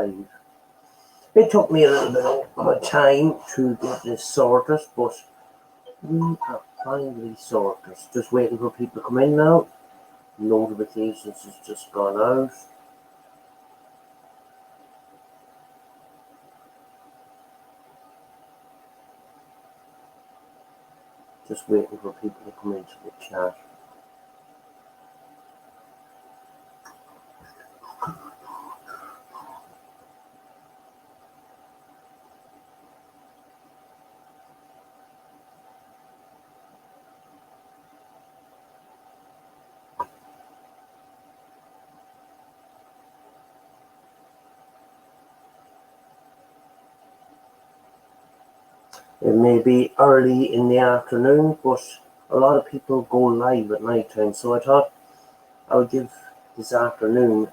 live. It took me a little bit of time to get this sorted, but we are finally sorted. Just waiting for people to come in now. Notifications has just gone out. Just waiting for people to come into the chat. It may be early in the afternoon, but a lot of people go live at night time, so I thought I would give this afternoon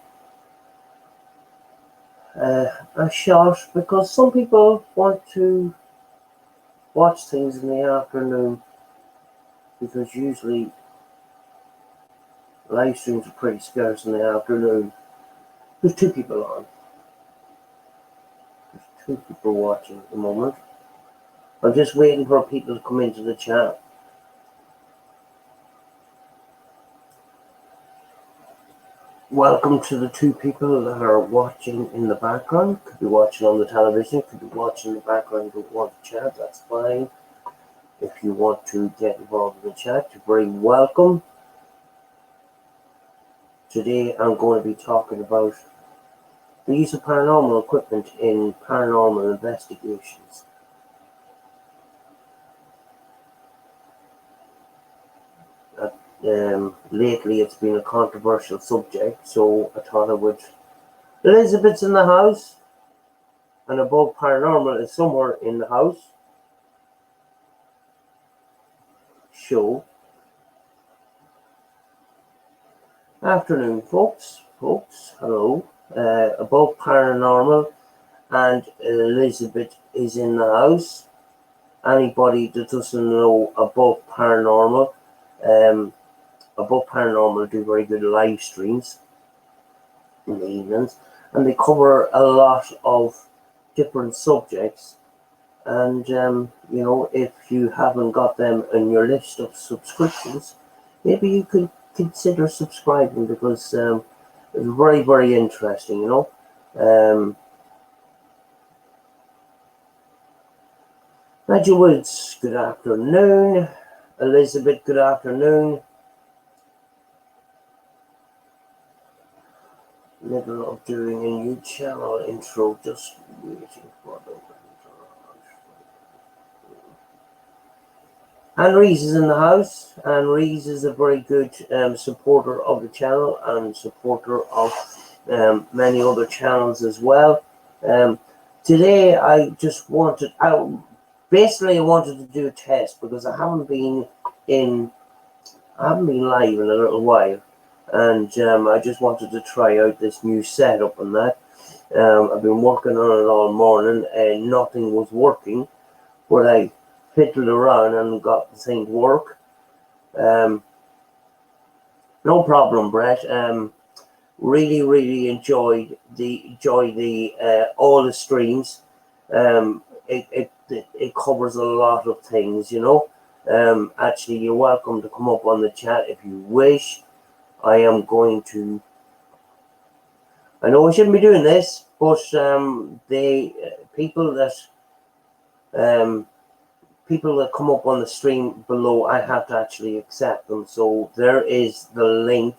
a shot, because some people want to watch things in the afternoon, because usually live streams are pretty scarce in the afternoon. There's 2 people on. There's 2 people watching at the moment. I'm just waiting for people to come into the chat. Welcome to the 2 people that are watching in the background. Could be watching on the television, could be watching in the background, don't want to chat, that's fine. If you want to get involved in the chat, you're very welcome. Today I'm going to be talking about the use of paranormal equipment in paranormal investigations. Lately it's been a controversial subject, so I thought I would. Elizabeth's in the house, and Above Paranormal is somewhere in the house. Show. Afternoon, folks. Hello. Above Paranormal and Elizabeth is in the house. Anybody that doesn't know Above Paranormal, Above Paranormal do very good live streams in the evenings, and they cover a lot of different subjects. And you know, if you haven't got them in your list of subscriptions, maybe you could consider subscribing, because it's very, very interesting, you know. Nigel Woods, good afternoon. Elizabeth, good afternoon. Middle of doing a new channel intro, just waiting for the. And Rees is in the house, and Rees is a very good supporter of the channel and supporter of many other channels as well. Today I just wanted, I wanted to do a test, because I haven't been live in a little while, and I just wanted to try out this new setup and that. I've been working on it all morning and nothing was working, but I fiddled around and got the thing to work. No problem, Brett. Really enjoyed all the streams. It covers a lot of things, you know. Actually, you're welcome to come up on the chat if you wish. I am going to. I know I shouldn't be doing this, but people that come up on the stream below, I have to actually accept them. So there is the link.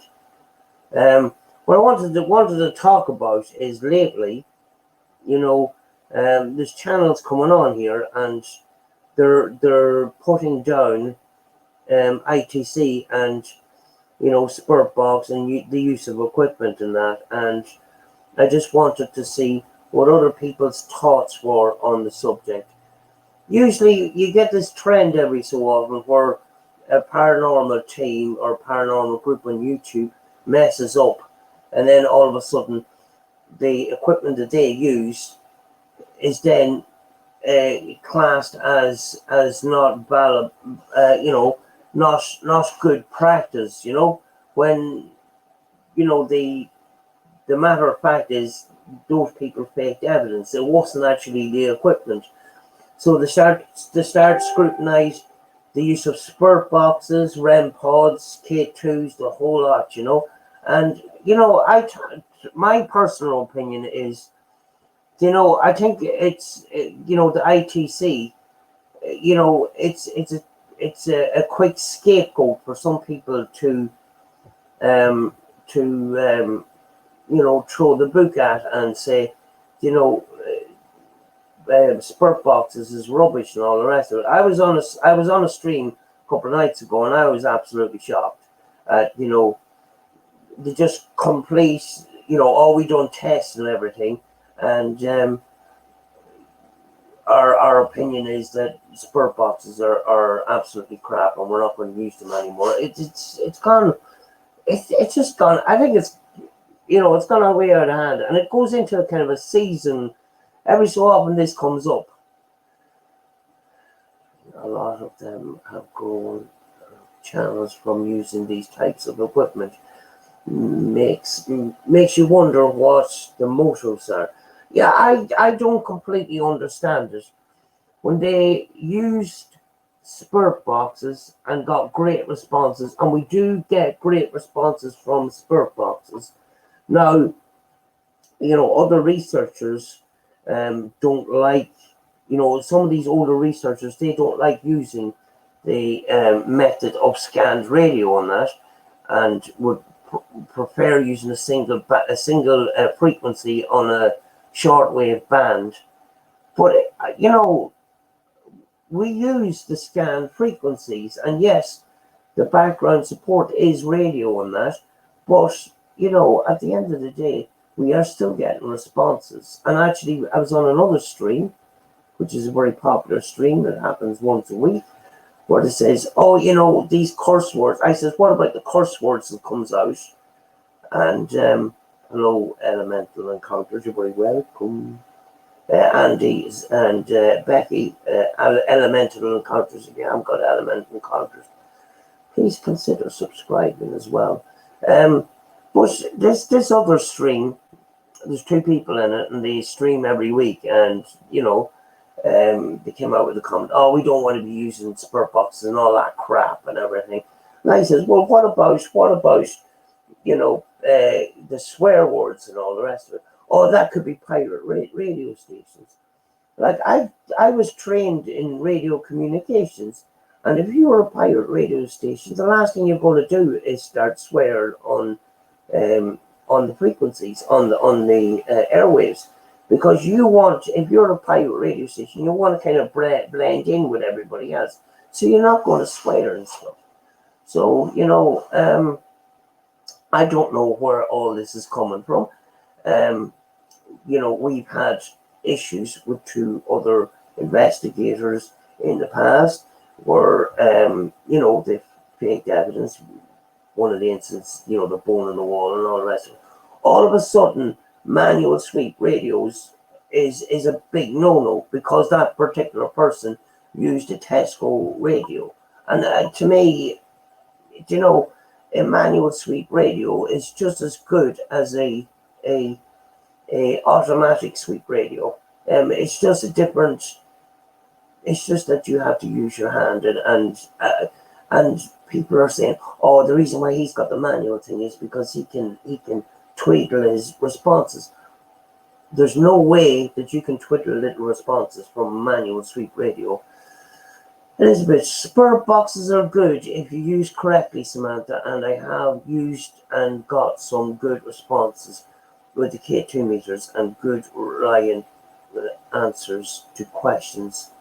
What I wanted to talk about is, lately, you know, there's channels coming on here, and they're putting down ITC and, you know, Spirit Box and the use of equipment and that. And I just wanted to see what other people's thoughts were on the subject. Usually you get this trend every so often where a paranormal team or paranormal group on YouTube messes up, and then all of a sudden the equipment that they use is then classed as not valid, you know, not good practice, you know, when, you know, the matter of fact is those people faked evidence. It wasn't actually the equipment. So they start scrutinise the use of spurt boxes, REM pods, K2s, the whole lot, you know. And you know, my personal opinion is, you know, I think it's, you know, the ITC, you know, it's a quick scapegoat for some people to um, you know, throw the book at and say, you know, spurt boxes is rubbish and all the rest of it. I was on a stream a couple of nights ago, and I was absolutely shocked at, you know, they just complete, you know, oh, we done tests and everything, and our opinion is that spurt boxes are absolutely crap, and we're not going to use them anymore. It's gone. It's just gone. I think it's, you know, it's gone way out of hand, and it goes into a kind of a season. Every so often this comes up. A lot of them have grown channels from using these types of equipment. Makes you wonder what the motives are. Yeah, I don't completely understand it. When they used spurt boxes and got great responses, and we do get great responses from spurt boxes. Now, you know, other researchers don't like, you know, some of these older researchers, they don't like using the method of scanned radio on that, and would prefer using a single frequency on a shortwave band. But you know, we use the scanned frequencies, and yes, the background support is radio on that, but you know, at the end of the day, we are still getting responses. And actually, I was on another stream, which is a very popular stream that happens once a week, where it says, oh, you know, these curse words. I says, what about the curse words that comes out? And hello, Elemental Encounters, you're very welcome. Andy and Becky, Elemental Encounters again. I've got Elemental Encounters. Please consider subscribing as well. But this other stream, there's two people in it, and they stream every week, and you know, they came out with a comment, oh, we don't want to be using spurt boxes and all that crap and everything. And I says, well, what about you know, the swear words and all the rest of it? Oh, that could be pirate radio stations. Like, I was trained in radio communications, and if you were a pirate radio station, the last thing you're going to do is start swearing on the frequencies, on the airwaves, because you want, if you're a pirate radio station, you want to kind of blend in with everybody else, so you're not going to swear and stuff. So, you know, I don't know where all this is coming from. You know, we've had issues with two other investigators in the past where, you know, they faked evidence. One of the incidents, you know, the bone in the wall and all the rest of it. All of a sudden, manual sweep radios is a big no-no, because that particular person used a Tesco radio. And to me, you know, a manual sweep radio is just as good as a automatic sweep radio. It's just a different. It's just that you have to use your hand, and people are saying, oh, the reason why he's got the manual thing is because he can twiddle his responses. There's no way that you can twiddle little responses from a manual sweep radio. Elizabeth, spurt boxes are good if you use correctly, Samantha, and I have used and got some good responses with the K2 meters and good reliant answers to questions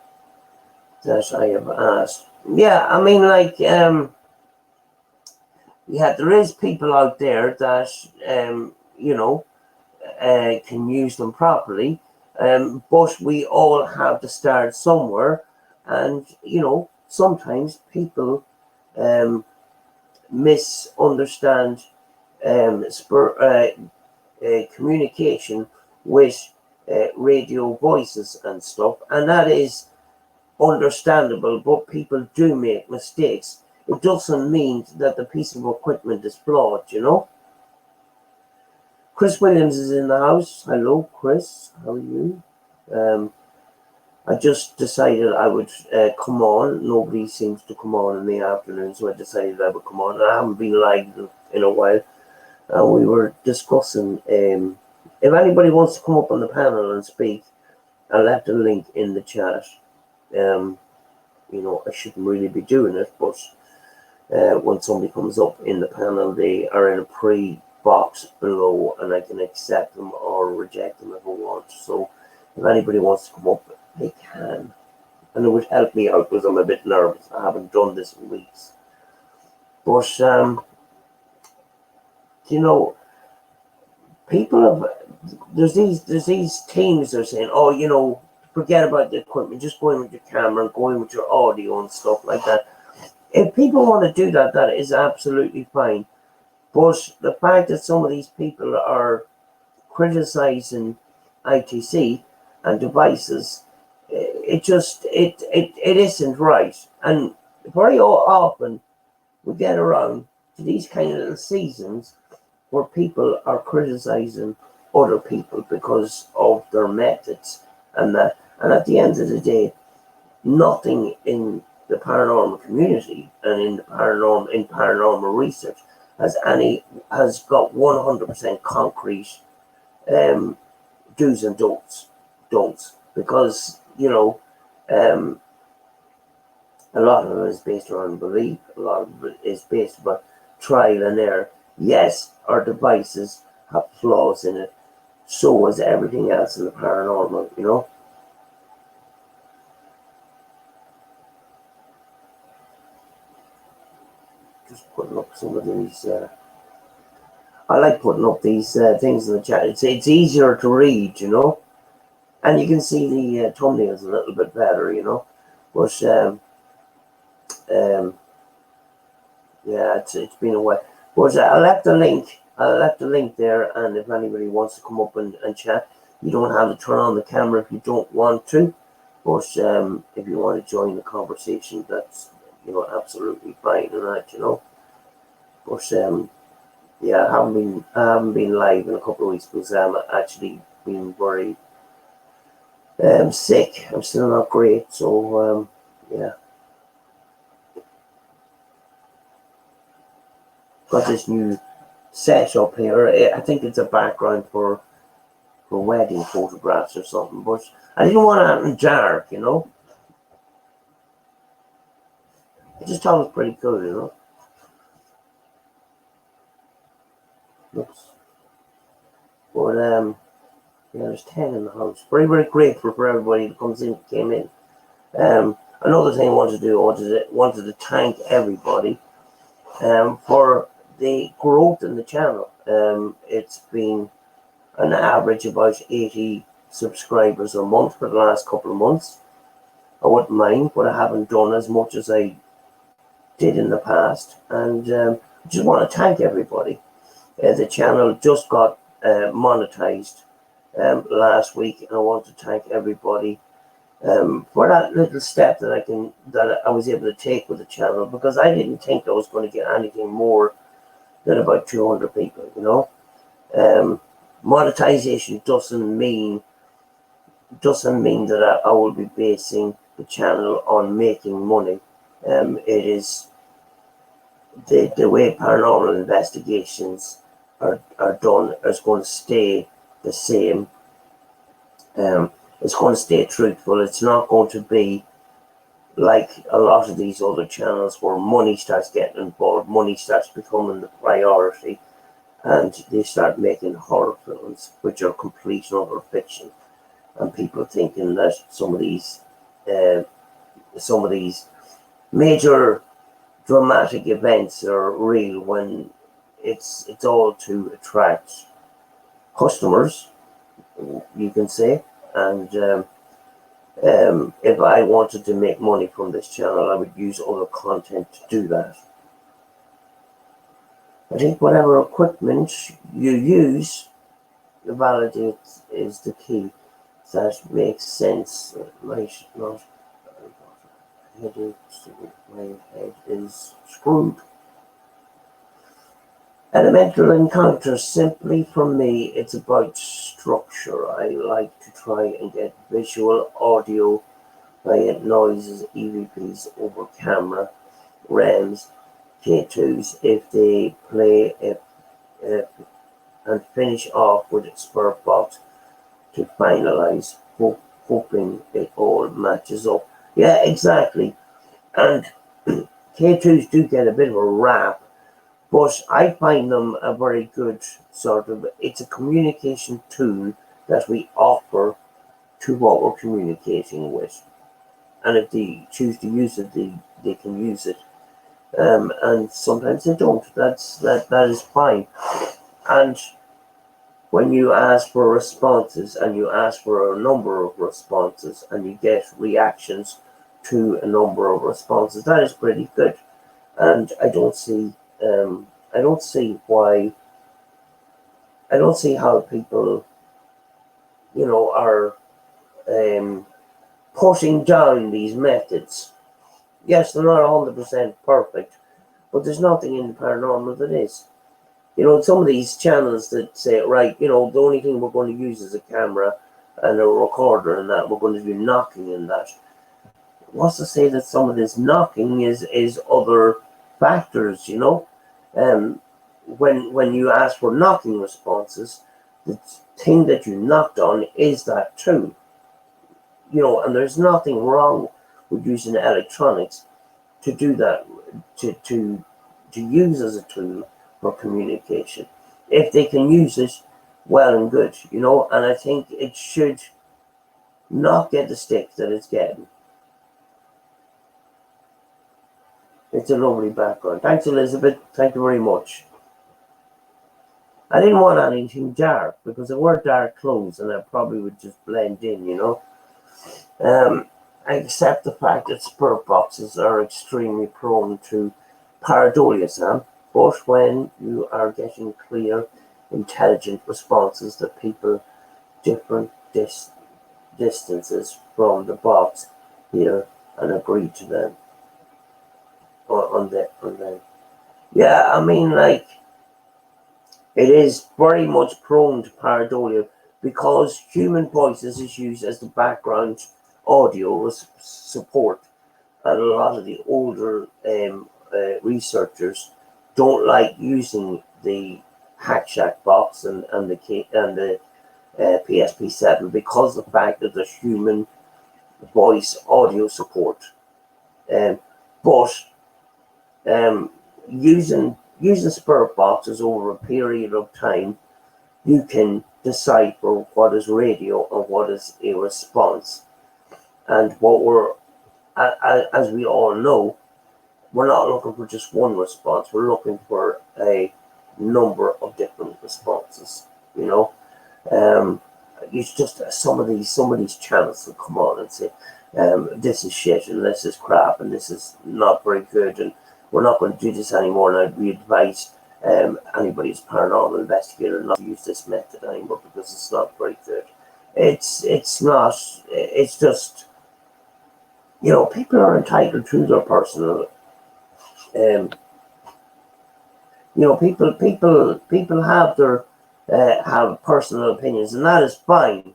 that I have asked. Yeah, I mean, like, yeah, there is people out there that, you know, can use them properly, but we all have to start somewhere. And, you know, sometimes people misunderstand communication with radio voices and stuff. And that is understandable, but people do make mistakes. It doesn't mean that the piece of equipment is flawed, you know. Chris Williams is in the house. Hello, Chris. How are you? I just decided I would come on. Nobody seems to come on in the afternoon, so I decided I would come on. I haven't been live in a while. We were discussing if anybody wants to come up on the panel and speak, I left a link in the chat. I shouldn't really be doing it, but when somebody comes up in the panel, they are in a pre-box below, and I can accept them or reject them if I want. So if anybody wants to come up, they can. And it would help me out because I'm a bit nervous. I haven't done this in weeks. But, people have, there's these teams that are saying, oh, forget about the equipment, just go in with your camera and go in with your audio and stuff like that. If people want to do that, that is absolutely fine. But the fact that some of these people are criticizing ITC and devices, it isn't right. And very often we get around to these kind of little seasons where people are criticizing other people because of their methods and that. And at the end of the day, nothing in the paranormal community and in paranormal research has got 100% concrete do's and don'ts, because a lot of it is based around belief, a lot of it is based about trial and error. Yes, our devices have flaws in it, so is everything else in the paranormal. Just putting up some of these. I like putting up these things in the chat. It's easier to read, and you can see the thumbnails a little bit better, But yeah, it's been a while. But I left the link there, and if anybody wants to come up and chat, you don't have to turn on the camera if you don't want to. But if you want to join the conversation, that's absolutely fine, and that. But yeah, I haven't been live in a couple of weeks because I'm actually been very sick. I'm still not great, so yeah. Got this new setup here. I think it's a background for wedding photographs or something, but I didn't want it in dark, I just thought it was pretty cool, Oops. But yeah, there's 10 in the house. Very, very grateful for everybody that came in. Another thing I wanted to do, wanted to thank everybody for the growth in the channel. It's been an average about 80 subscribers a month for the last couple of months. I wouldn't mind, but I haven't done as much as I did in the past, and I just want to thank everybody. The channel just got monetized last week, and I want to thank everybody for that little step that I was able to take with the channel, because I didn't think I was going to get anything more than about 200 people. Monetization doesn't mean that I will be basing the channel on making money. It is the way paranormal investigations are done is going to stay the same. It's going to stay truthful. It's not going to be like a lot of these other channels where money starts getting involved, money starts becoming the priority, and they start making horror films, which are complete and utter fiction, and people thinking that some of these major dramatic events are real, when it's all to attract customers, you can say. And if I wanted to make money from this channel, I would use other content to do that. I think whatever equipment you use, the validate is the key. That makes sense. Might not. My head is screwed. Elemental encounters, simply for me, it's about structure. I like to try and get visual, audio, quiet noises, EVPs over camera, REMs, K2s, if they play if, and finish off with a spur box to finalise, hoping it all matches up. Yeah, exactly. And K2s do get a bit of a rap, but I find them a very good sort of, it's a communication tool that we offer to what we're communicating with. And if they choose to use it, they can use it. And sometimes they don't. That is fine. And when you ask for responses and you ask for a number of responses and you get reactions to a number of responses, that is pretty good. And I don't see why, I don't see how people, are putting down these methods. Yes, they're not 100% perfect, but there's nothing in the paranormal that is. Some of these channels that say, right, the only thing we're going to use is a camera and a recorder and that, we're going to do knocking and that. What's to say that some of this knocking is other factors, when you ask for knocking responses, the thing that you knocked on is that tool. And there's nothing wrong with using electronics to do that, to use as a tool for communication. If they can use it, well and good, and I think it should not get the stick that it's getting. It's a lovely background. Thanks, Elizabeth. Thank you very much. I didn't want anything dark because I wear dark clothes and I probably would just blend in, I accept the fact that spirit boxes are extremely prone to pareidolia, Sam, but when you are getting clear, intelligent responses that people different distances from the box hear and agree to them on them. Yeah, I mean, like, it is very much prone to pareidolia because human voices is used as the background audio support, and a lot of the older researchers don't like using the Hack Shack box and the PSP7 because of the fact that there's human voice audio support. But using spirit boxes over a period of time, you can decipher what is radio and what is a response. And what we're, as we all know, we're not looking for just one response. We're looking for a number of different responses. It's just some of these channels will come on and say, this is shit and this is crap and this is not very good and we're not going to do this anymore. And I'd advise anybody who's paranormal investigator not to use this method anymore because it's not very good. It's just, people are entitled to their personal, people have their, have personal opinions, and that is fine.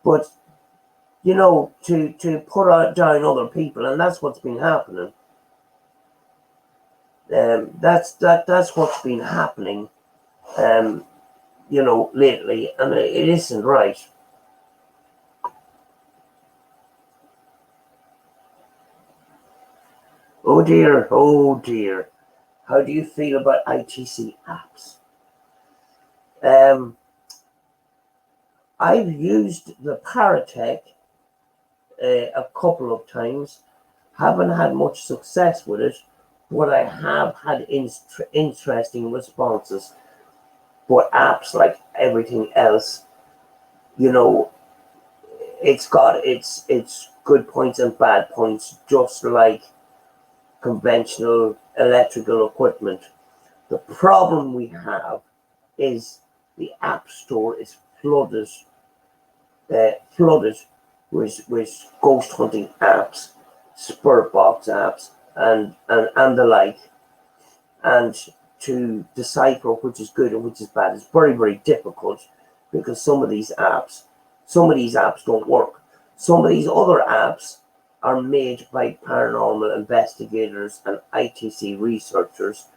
But, to put down other people, and that's what's been happening. That's what's been happening, lately, and it isn't right. Oh dear. How do you feel about ITC apps? I've used the Paratech a couple of times. Haven't had much success with it, but I have had interesting responses. But apps, like everything else, it's got its good points and bad points, just like conventional electrical equipment. The problem we have is the app store is flooded with ghost hunting apps, spirit box apps, and the like. And to decipher which is good and which is bad is very, very difficult, because some of these apps don't work. Some of these other apps are made by paranormal investigators and ITC researchers,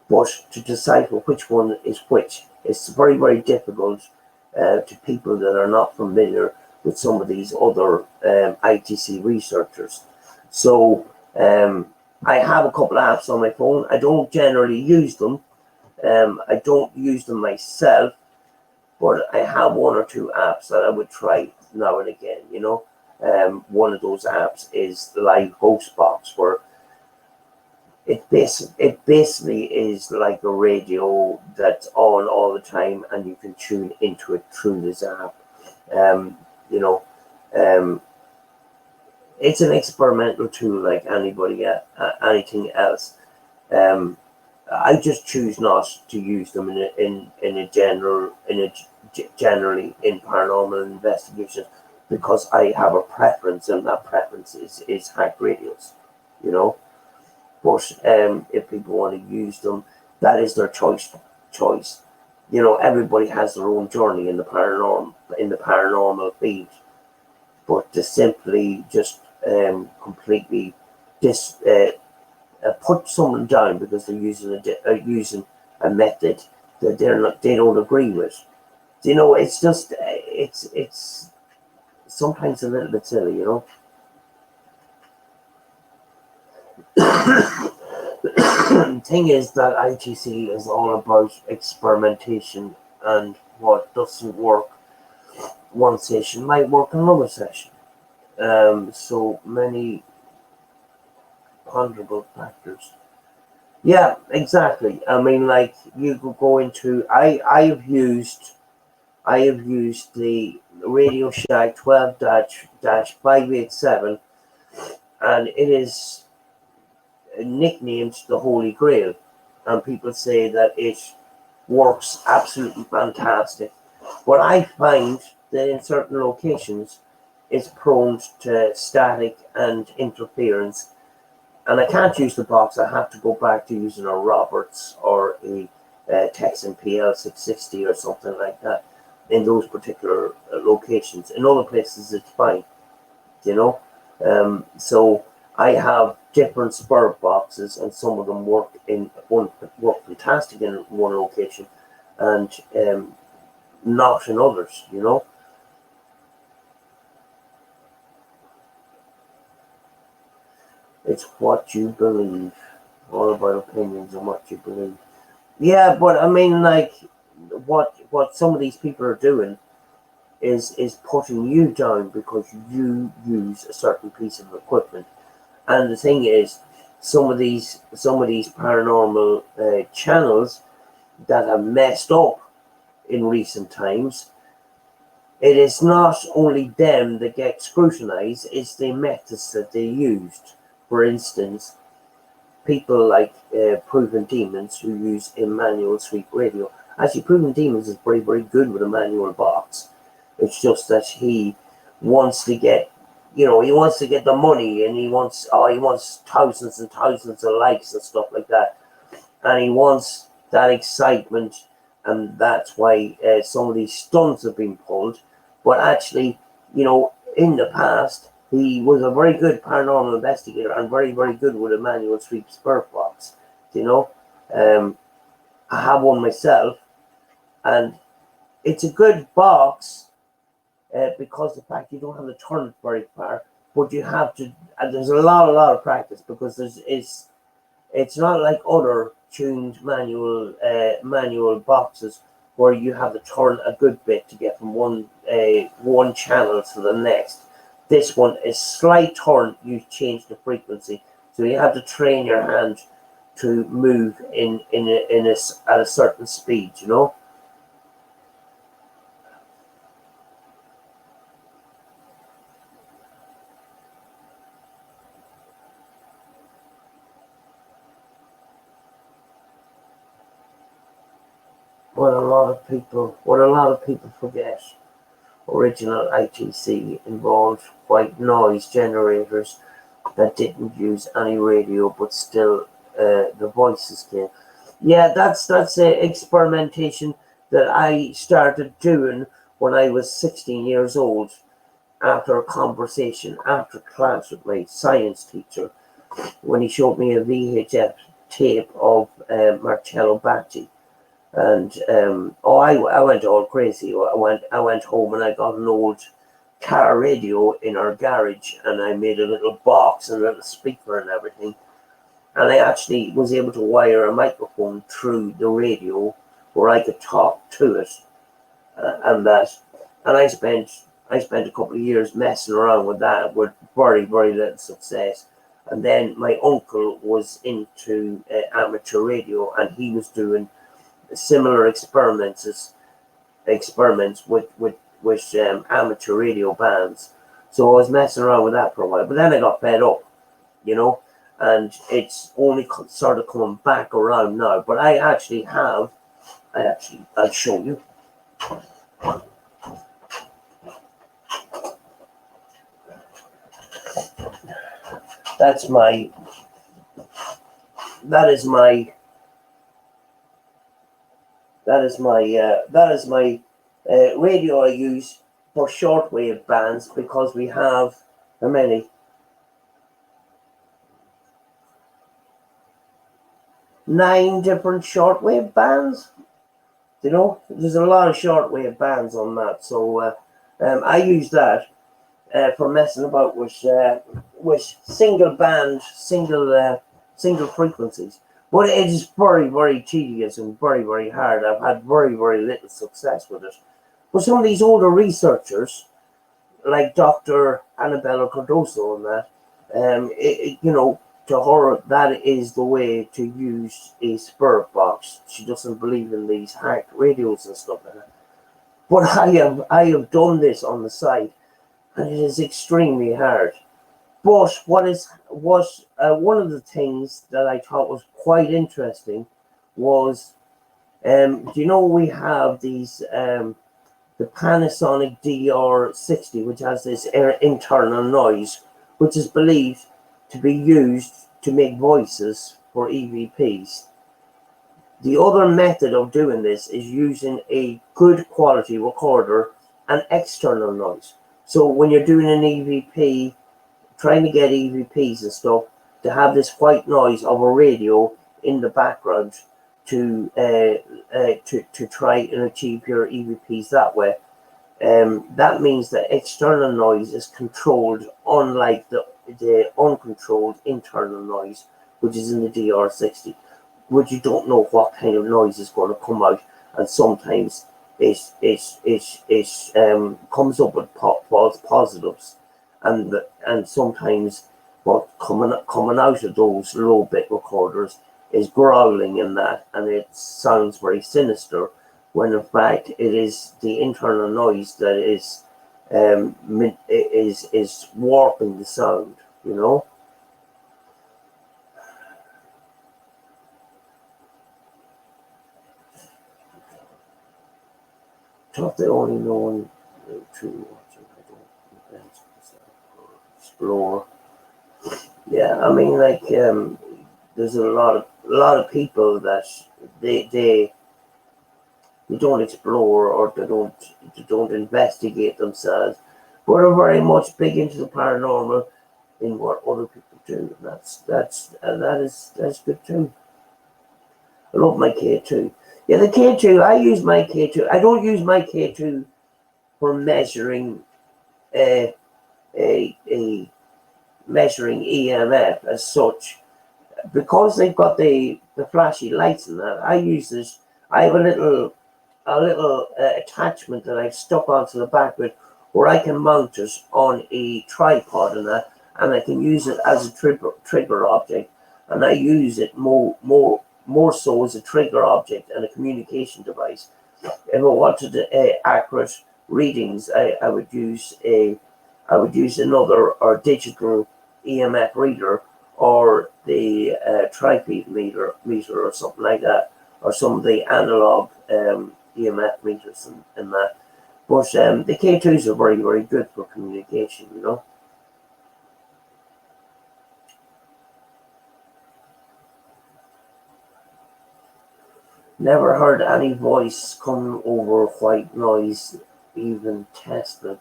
but to decipher which one is which is very, very difficult to people that are not familiar with some of these other ITC researchers. So I have a couple of apps on my phone. I don't generally use them. I don't use them myself, but I have one or two apps that I would try now and again, you know. One of those apps is Live Ghostbox, where it basically is like a radio that's on all the time, and you can tune into it through this app. You know, it's an experimental tool like anything else. I just choose not to use them generally in paranormal investigations, because I have a preference, and that preference is hack radios, you know. But if people want to use them, that is their choice. You know, everybody has their own journey in the paranormal field. But to simply just completely put someone down because they're using a method that they don't agree with, you know, it's just it's sometimes a little bit silly, you know. The thing is that ITC is all about experimentation, and what doesn't work one session might work another session. So many ponderable factors. Yeah, exactly. I mean, like, you could go into I have used the Radio Shack 12-587, and it is nicknamed the Holy Grail, and people say that it works absolutely fantastic. But I find that in certain locations it's prone to static and interference, and I can't use the box. I have to go back to using a Roberts or a Texan PL660 or something like that in those particular locations. In other places it's fine, you know. So I have different spur boxes, and some of them work fantastic in one location, and not in others, you know. It's what you believe. All about opinions and what you believe. Yeah, but I mean, like, what some of these people are doing is putting you down because you use a certain piece of equipment. And the thing is, some of these paranormal channels that have messed up in recent times, it is not only them that get scrutinized, it's the methods that they used. For instance, people like Proven Demons, who use a manual sweep radio. Actually, Proven Demons is very, very good with a manual box. It's just that he wants to get, you know, he wants to get the money, and he wants thousands and thousands of likes and stuff like that, and he wants that excitement, and that's why some of these stunts have been pulled. But actually, you know, in the past, he was a very good paranormal investigator and very, very good with a manual sweep spur box. You know, I have one myself, and it's a good box because the fact you don't have to turn it very far, but you have to. And there's a lot of practice, because it's not like other tuned manual boxes where you have to turn a good bit to get from one channel to the next. This one is slight turn, you change the frequency, so you have to train your hand to move at a certain speed, you know. What a lot of people forget: original ITC involved white noise generators that didn't use any radio, but still the voices came. Yeah, that's a experimentation that I started doing when I was 16 years old, after a conversation after class with my science teacher, when he showed me a VHF tape of Marcello Batti. And I went all crazy. I went home and I got an old car radio in our garage, and I made a little box and a little speaker and everything. And I actually was able to wire a microphone through the radio where I could talk to it, and that. And I spent a couple of years messing around with that with very very little success. And then my uncle was into amateur radio, and he was doing similar experiments with amateur radio bands. So I was messing around with that for a while, but then I got fed up, you know, and it's only sort of coming back around now. But I'll show you. That's my that is my that is my radio I use for shortwave bands, because we have how many? 9 different shortwave bands. You know, there's a lot of shortwave bands on that, so I use that for messing about with single band, single frequencies. But it is very, very tedious and very, very hard. I've had very, very little success with it. But some of these older researchers, like Dr. Annabella Cardoso and that, to her, that is the way to use a spirit box. She doesn't believe in these hacked radios and stuff like that. But I have done this on the side, and it is extremely hard. But one of the things that I thought was quite interesting was, do you know we have these the Panasonic DR60, which has this internal noise, which is believed to be used to make voices for EVPs. The other method of doing this is using a good quality recorder and external noise. So when you're doing an EVP, trying to get EVPs and stuff, to have this white noise of a radio in the background to try and achieve your EVPs that way. That means that external noise is controlled, unlike the uncontrolled internal noise, which is in the DR60, which you don't know what kind of noise is going to come out, and sometimes it comes up with false positives, and sometimes what coming out of those low bit recorders is growling in that, and it sounds very sinister, when in fact it is the internal noise that is warping the sound, you know. Thought they only known to explore. Yeah, I mean, like, there's a lot of people that they don't explore, or they don't investigate themselves, but are very much big into the paranormal in what other people do. That's good too. I love my K2. Yeah, the K2. I use my K2. I don't use my K2 for measuring a measuring EMF as such, because they've got the flashy lights and that. I use this. I have a little attachment that I've stuck onto the back of it, where I can mount it on a tripod and that, and I can use it as a trigger object, and I use it more so as a trigger object and a communication device. If I wanted accurate readings, I would use another or digital EMF reader, or the tripod meter or something like that, or some of the analog EMF meters and that. But the K2s are very, very good for communication, you know. Never heard any voice coming over white noise, even tested.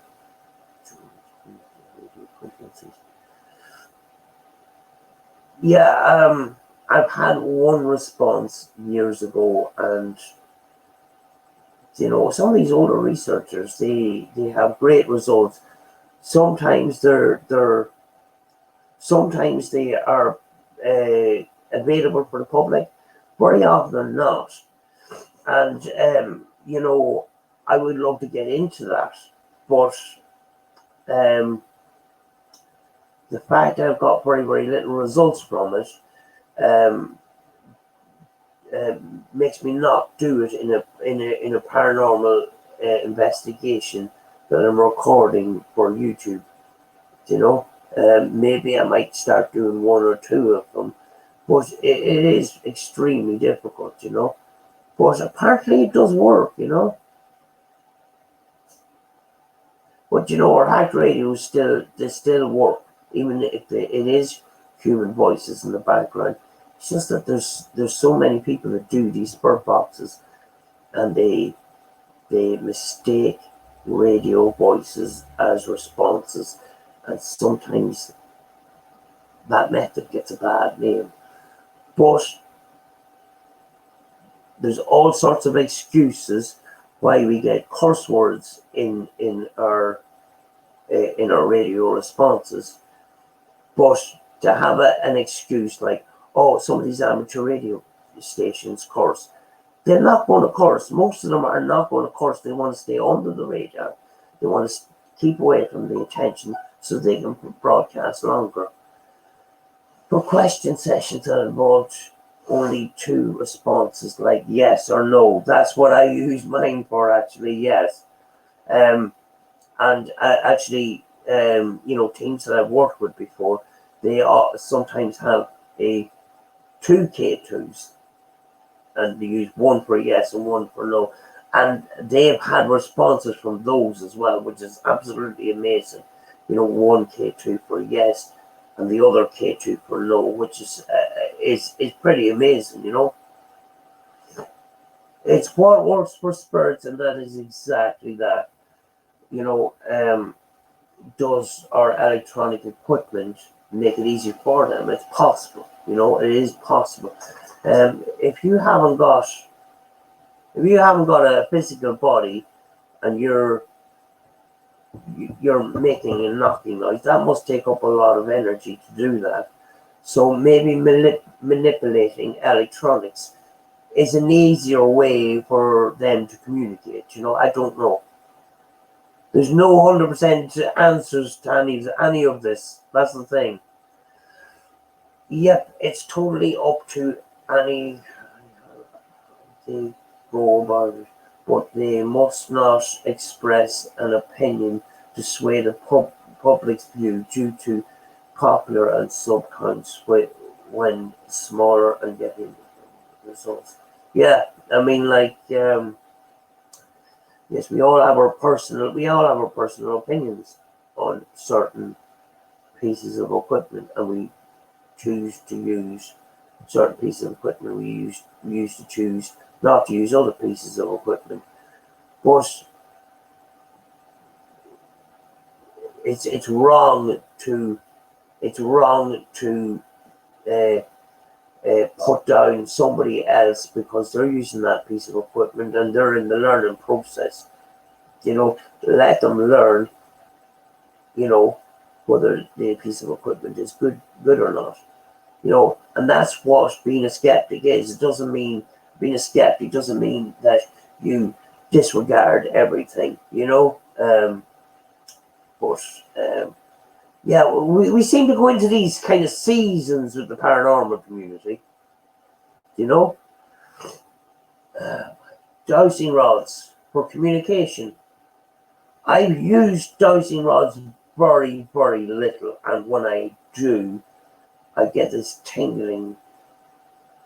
Yeah, I've had one response years ago, and some of these older researchers, they have great results. Sometimes sometimes they are available for the public, very often not. And I would love to get into that, but the fact I've got very, very little results from it um, makes me not do it in a paranormal investigation that I'm recording for YouTube. Maybe I might start doing one or two of them, but it is extremely difficult. But apparently it does work. But our hack radio still work, even if it is human voices in the background. It's just that there's so many people that do these bird boxes, and they mistake radio voices as responses, and sometimes that method gets a bad name. But there's all sorts of excuses why we get curse words in our radio responses. But to have an excuse like, oh, some of these amateur radio stations curse, they're not going to curse. Most of them are not going to curse. They want to stay under the radar. They want to keep away from the attention so they can broadcast longer. For question sessions that involved only 2 responses, like yes or no, that's what I use mine for, actually, yes. And actually, teams that I've worked with before, they sometimes have 2 K2s, and they use one for yes and one for no. And they've had responses from those as well, which is absolutely amazing. 1 K2 for yes, and the other K2 for no, which is pretty amazing. It's what works for spirits, and that is exactly that. Does our electronic equipment make it easier for them? It's possible. It is possible. If you haven't got a physical body, and you're making a knocking noise, that must take up a lot of energy to do that. So maybe manipulating electronics is an easier way for them to communicate. I don't know. There's no 100% answers to any of this. That's the thing. Yep, it's totally up to any they go about it, but they must not express an opinion to sway the public's view due to popular and subconscious when smaller and getting results. Yeah, I mean, like, yes, we all have our personal opinions on certain pieces of equipment, and we choose to use certain pieces of equipment. We used to choose not to use other pieces of equipment. But it's wrong to put down somebody else because they're using that piece of equipment and they're in the learning process. Let them learn. Whether the piece of equipment is good or not. And that's what being a skeptic is. Being a skeptic doesn't mean that you disregard everything. Yeah, we seem to go into these kind of seasons with the paranormal community. Dowsing rods for communication. I've used dowsing rods very, very little, and when I do, I get this tingling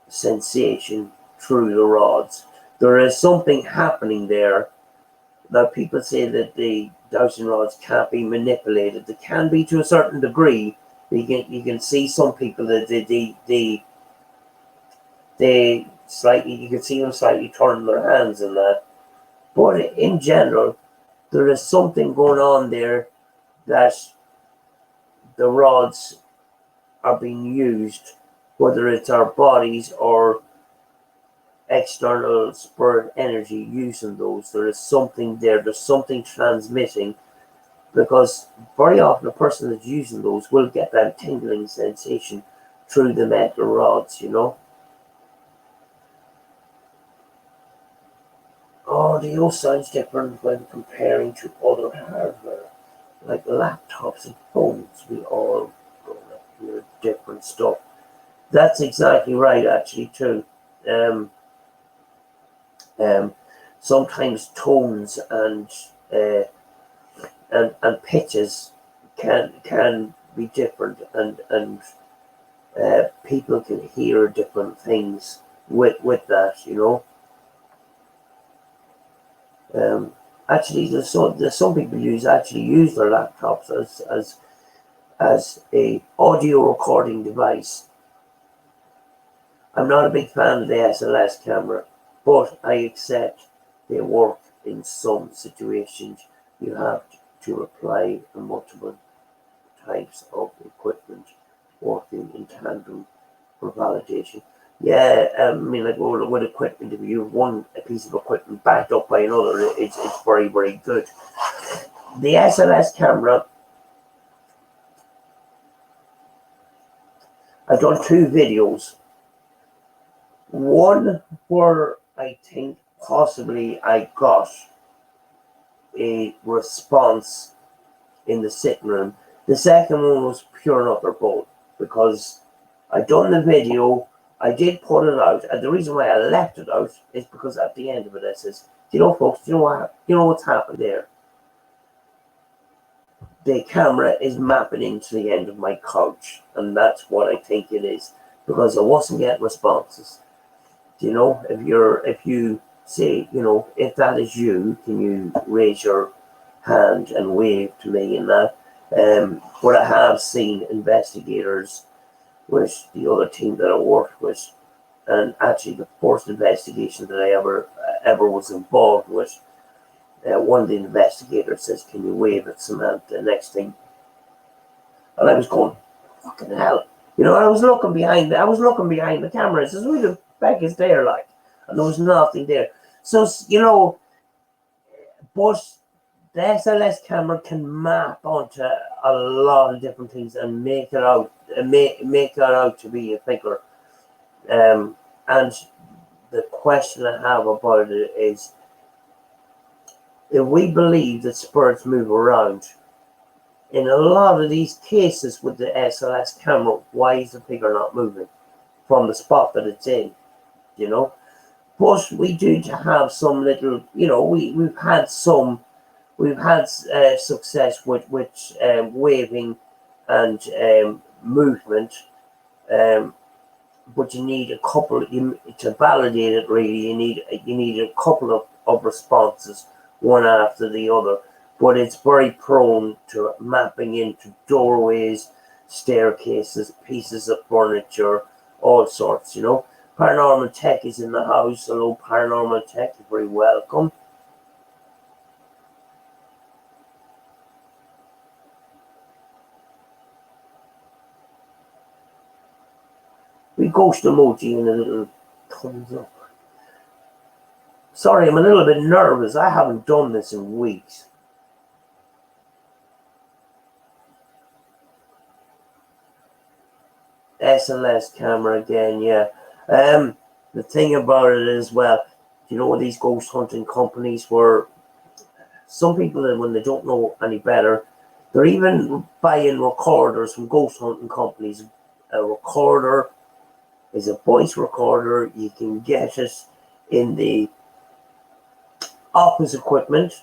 sensation through the rods. There is something happening there. Now, people say that the dowsing rods can't be manipulated. They can be to a certain degree. You can see some people that they slightly, you can see them slightly turning their hands and that. But in general, there is something going on there that the rods are being used, whether it's our bodies or external spirit energy using those. There is something there, there's something transmitting, because very often a person that's using those will get that tingling sensation through the metal rods, you know. Audio sounds different when comparing to other hardware, like laptops and phones. We all hear different stuff. That's exactly right, actually, too. Um, Sometimes tones and pitches can be different, and people can hear different things with that, you know. Actually, there's some people use their laptops as a audio recording device. I'm not a big fan of the SLS camera, but I accept they work in some situations. You have to apply multiple types of equipment working in tandem for validation. Yeah, I mean, like with equipment, if you have one piece of equipment backed up by another, it's very, very good. The SLS camera, I've done 2 videos. One where I think possibly I got a response in the sitting room. The second one was pure and utter bull, because I done the video, I did put it out, and the reason why I left it out is because at the end of it it says, you know, folks, you know what's happened there? The camera is mapping into the end of my couch, and that's what I think it is, because I wasn't getting responses. You know, if you say, you know, if that is you, can you raise your hand and wave to me in that? But I have seen investigators with the other team that I worked with, and actually the first investigation that I ever was involved with, one of the investigators says, "Can you wave at Samantha?" Next thing, and I was going, "Fucking hell!" You know, I was looking behind the camera. I says, "Who the fuck is there?" Like, and there was nothing there. So, you know, but the SLS camera can map onto a lot of different things and make it out, make that out to be a figure. And the question I have about it is, if we believe that spirits move around, in a lot of these cases with the SLS camera, why is the figure not moving from the spot that it's in? You know, but we do have some little, you know, we've had success with waving and movement, but you need a couple to validate it. Really, you need a couple of responses, one after the other. But it's very prone to mapping into doorways, staircases, pieces of furniture, all sorts. You know, Paranormal Tech is in the house. Hello, Paranormal Tech, you're very welcome. We ghost emoji and a little thumbs up. Sorry, I'm a little bit nervous. I haven't done this in weeks. SLS camera again, yeah. The thing about it is, well, you know, these ghost hunting companies where some people, when they don't know any better, they're even buying recorders from ghost hunting companies. A recorder is a voice recorder. You can get it in the office equipment.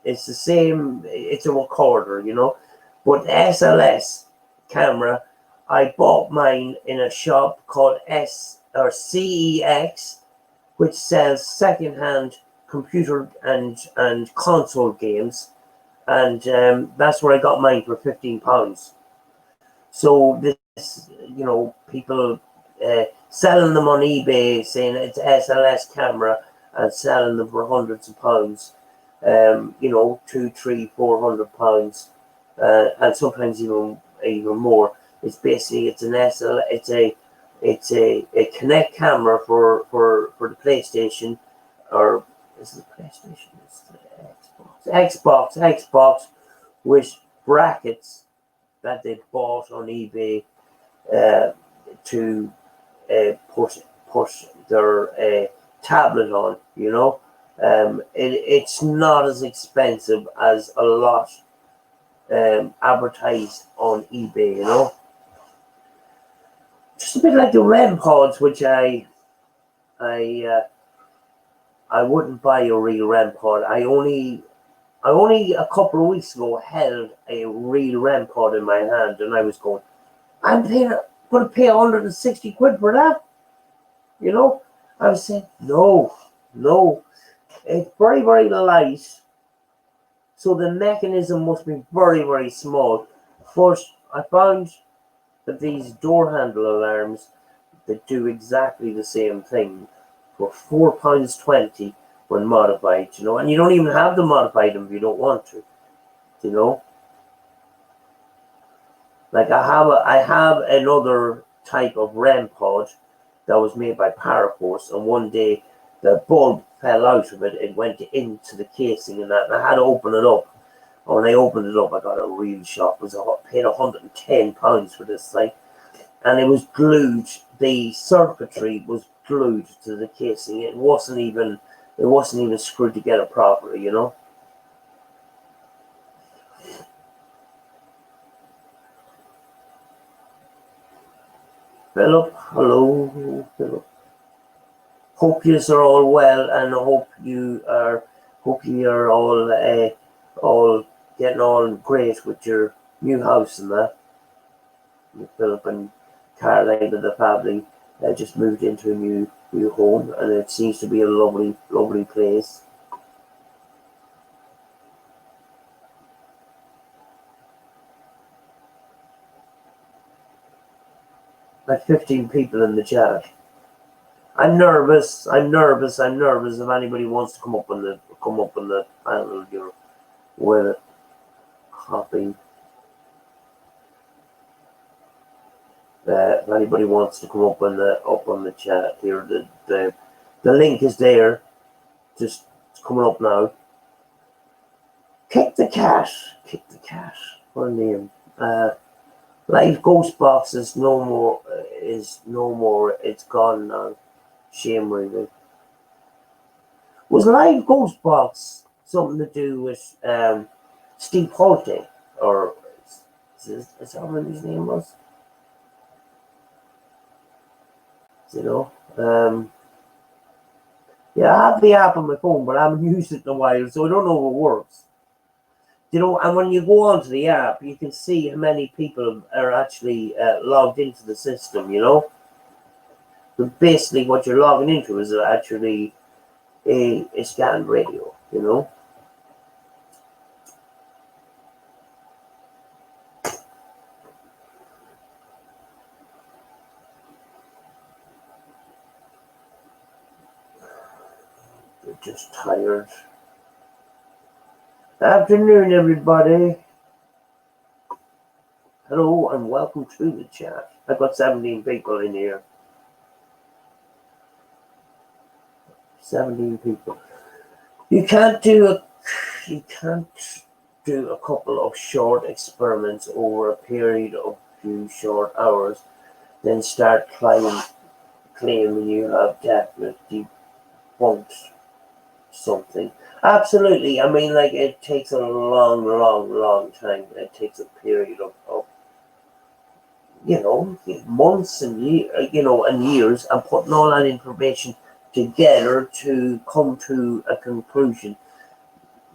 It's the same, it's a recorder, you know. But SLS camera, I bought mine in a shop called CEX, which sells secondhand computer and console games, and that's where I got mine for £15. So this, you know, people selling them on eBay, saying it's SLS camera, and selling them for hundreds of pounds. You know, £200, £300, £400, and sometimes even more. It's basically it's a Kinect camera for the PlayStation, or is it the PlayStation? It's the Xbox with brackets that they bought on eBay to push their tablet on. You know, it's not as expensive as a lot advertised on eBay. You know, just a bit like the REM pods, which I wouldn't buy a real REM pod. I only a couple of weeks ago held a real REM pod in my hand, and I was going, I'm going to pay 160 quid for that. You know, I was saying, no, it's very, very light, so the mechanism must be very, very small. But I found that these door handle alarms that do exactly the same thing for £4.20 when modified, you know, and you don't even have to modify them if you don't want to, you know. Like I have another type of REM pod that was made by Paraforce, and one day the bulb fell out of it. It went into the casing and that, and I had to open it up. And when I opened it up, I got a real shock. I paid £110 for this thing, and it was glued. The circuitry was glued to the casing. It wasn't even screwed together properly, you know. Philip, hello, Philip. Hope you are all well, and hope you are all getting on great with your new house and that. Philip and Caroline and the family just moved into a new home, and it seems to be a lovely place. Like 15 people in the chat. I'm nervous. If anybody wants to come up on the panel, you're well copy. If anybody wants to come up on the chat here, the link is there. Just coming up now. Kick the cat. Her name. Live ghostbox is no more. It's gone now. Shame, really. Was live ghostbox something to do with Steve Holte, or is that what his name was? You know, yeah, I have the app on my phone, but I haven't used it in a while, so I don't know if it works. You know, and when you go onto the app, you can see how many people are actually logged into the system, you know. But basically what you're logging into is actually a scanned radio, you know. They're just tired. Afternoon, everybody. Hello and welcome to the chat. I've got 17 people in here. 17 people. You can't do a couple of short experiments over a period of few short hours, then start claiming you have definitely debunked something. Absolutely. I mean, like, it takes a long time. It takes a period of you know, months and years, and putting all that information together to come to a conclusion.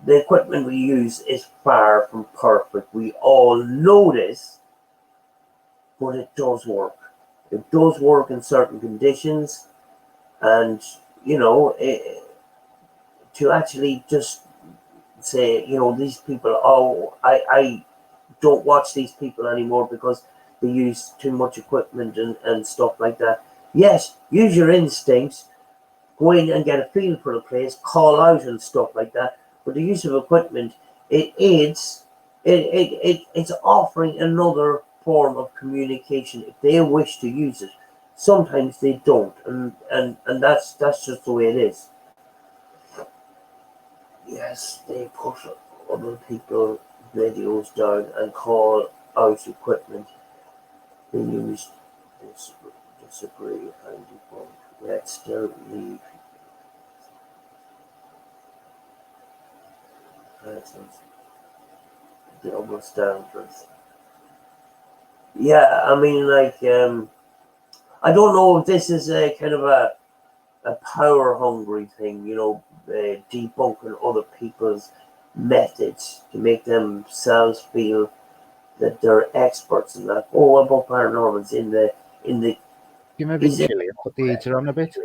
The equipment we use is far from perfect. We all know this, but it does work. It does work in certain conditions, and you know, to actually just say, you know, these people, oh, I don't watch these people anymore because they use too much equipment and stuff like that. Yes, use your instincts, go in and get a feel for the place, call out and stuff like that. But the use of equipment, it aids, it's offering another form of communication if they wish to use it. Sometimes they don't, and that's just the way it is. Yes, they put other people videos down and call out equipment they use. Disagree and debunk. Yet still leave presence double standards. Yeah, I mean, like, I don't know if this is a kind of a power hungry thing, debunking other people's methods to make themselves feel that they're experts in that. Oh, what about paranormals in the Give me a bit is it? chilly. I'll put the heater on a bit.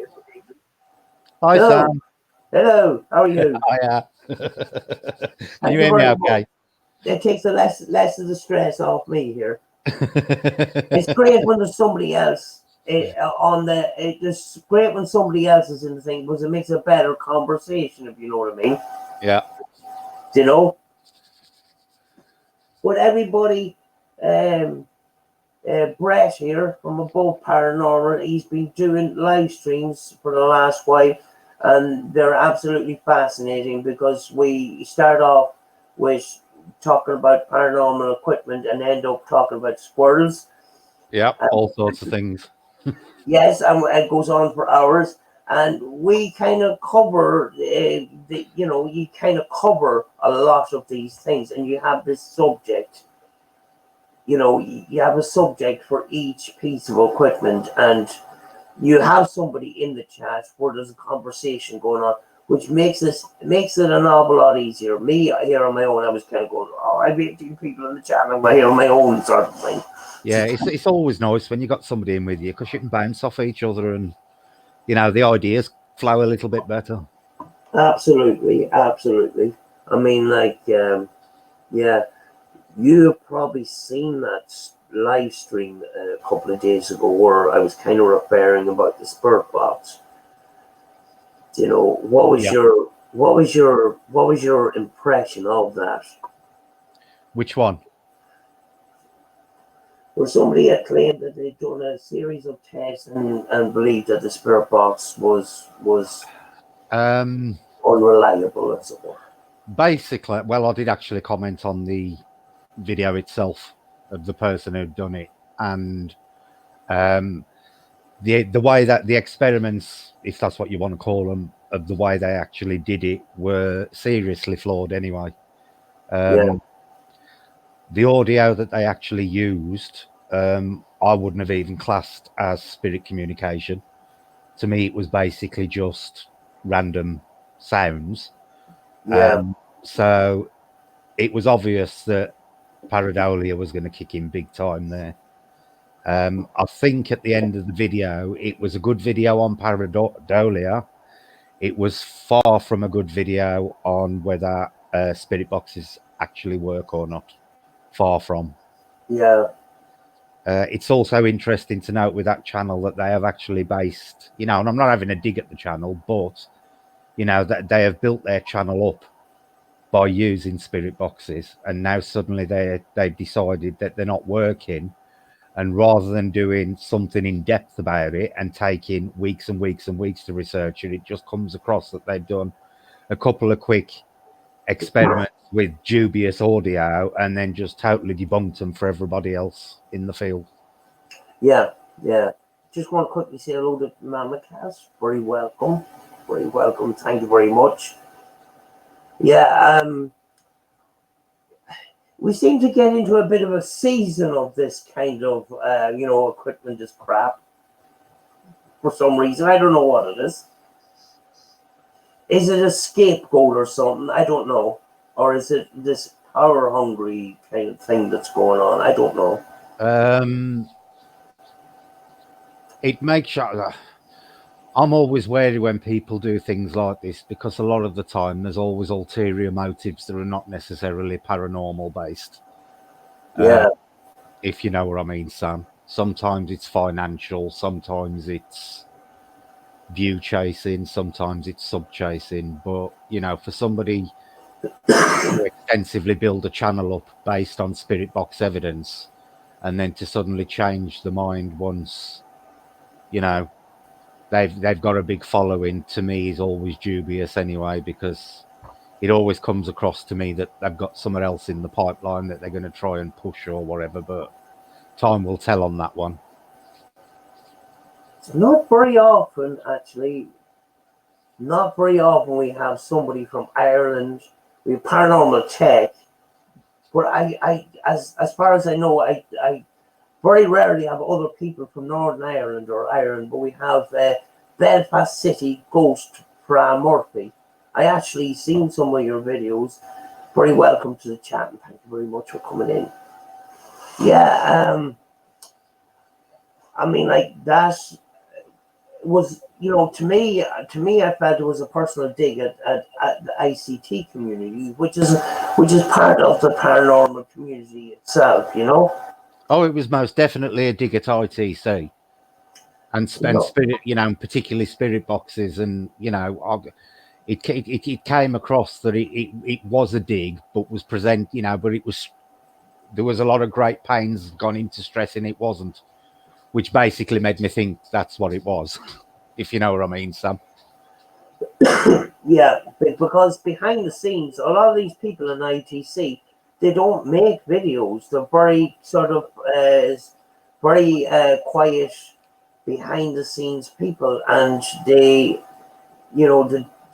Hi, Hello, Sam. hello. How are you? Hiya. Can you Thank you hear me very much. okay? It takes the less of the stress off me here. It's great when there's somebody else it's great when somebody else is in the thing because it makes a better conversation, if you know what I mean. Yeah. You know, but everybody, um, Brett here from Above Paranormal, he's been doing live streams for the last while, and they're absolutely fascinating because we start off with talking about paranormal equipment and end up talking about squirrels. Yeah. All sorts of things. Yes, and it goes on for hours, and we kind of cover you kind of cover a lot of these things, and you have this subject. You have a subject for each piece of equipment, and you have somebody in the chat where there's a conversation going on, which makes it an awful lot easier. Me here on my own, I was kind of going, "Oh, I've 18 people in the chat, I'm here on my own," sort of thing. Yeah, it's always nice when you got somebody in with you because you can bounce off each other and the ideas flow a little bit better. Absolutely, absolutely. I mean, like, yeah, you've probably seen that live stream a couple of days ago where I was kind of referring about the spirit box. What was Yeah. your impression of that? Which one? Where somebody had claimed that they'd done a series of tests and believed that the spirit box was unreliable, as it were. Basically, well, I did actually comment on the video itself of the person who'd done it, and the way that the experiments, if that's what you want to call them, of the way they actually did it were seriously flawed anyway. Yeah. The audio that they actually used, I wouldn't have even classed as spirit communication. To me, it was basically just random sounds. Yeah. So it was obvious that pareidolia was going to kick in big time there. I think at the end of the video, it was a good video on pareidolia. It was far from a good video on whether spirit boxes actually work or not. Far from. Yeah. It's also interesting to note with that channel that they have actually based, and I'm not having a dig at the channel, but, that they have built their channel up by using spirit boxes, and now suddenly they've decided that they're not working, and rather than doing something in depth about it and taking weeks and weeks and weeks to research it, it just comes across that they've done a couple of quick experiments with dubious audio and then just totally debunked them for everybody else in the field. Yeah. Just want to quickly say hello to Mama Cass. Very welcome. Very welcome. Thank you very much. Yeah, we seem to get into a bit of a season of this kind of, equipment is crap. For some reason, I don't know what it is. Is it a scapegoat or something? I don't know. Or is it this power hungry kind of thing that's going on? I don't know. It makes I'm always wary when people do things like this because a lot of the time there's always ulterior motives that are not necessarily paranormal based. Yeah. If you know what I mean, Sam. Sometimes it's financial, sometimes it's view chasing, sometimes it's sub chasing. But for somebody to extensively build a channel up based on spirit box evidence, and then to suddenly change the mind once they've got a big following, to me is always dubious anyway, because it always comes across to me that they've got somewhere else in the pipeline that they're going to try and push or whatever. But time will tell on that one. Not very often, actually. Not very often we have somebody from Ireland, we have paranormal tech, but as far as I know, I very rarely have other people from Northern Ireland or Ireland, but we have Belfast City ghost Fra Murphy. I actually seen some of your videos. Very welcome to the chat, and thank you very much for coming in. Yeah, I mean, like, that was, to me, I felt it was a personal dig at the ICT community, which is part of the paranormal community itself, Oh, it was most definitely a dig at ITC and spirit, particularly spirit boxes, and it came across that it was a dig, but was present, but there was a lot of great pains gone into stressing it wasn't, which basically made me think that's what it was, if you know what I mean, Sam. Yeah, because behind the scenes, a lot of these people in ITC, they don't make videos. They're very sort of very quiet, behind the scenes people, and they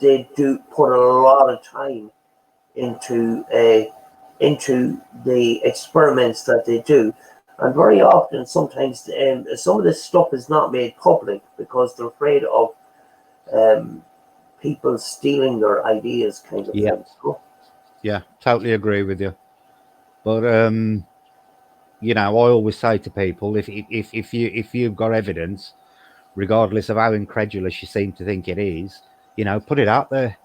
do put a lot of time into the experiments that they do, and very often, sometimes some of this stuff is not made public because they're afraid of people stealing their ideas, kind of thing. Yeah, totally agree with you. But I always say to people, if you've got evidence, regardless of how incredulous you seem to think it is, put it out there,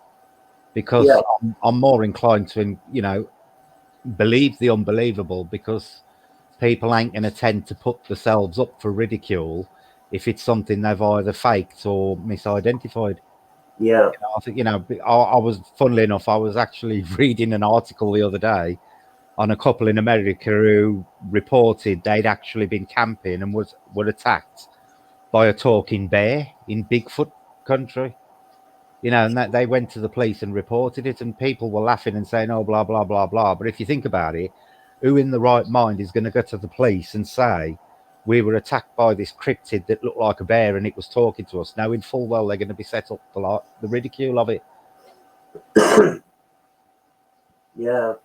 because I'm more inclined to believe the unbelievable, because people ain't going to tend to put themselves up for ridicule if it's something they've either faked or misidentified. Yeah. I think, I was, funnily enough, I was actually reading an article the other day on a couple in America who reported they'd actually been camping and were attacked by a talking bear in Bigfoot country. And that they went to the police and reported it, and people were laughing and saying, oh, blah, blah, blah, blah. But if you think about it, who in the right mind is going to go to the police and say, we were attacked by this cryptid that looked like a bear and it was talking to us, knowing full well they're going to be set up for the ridicule of it? Yeah.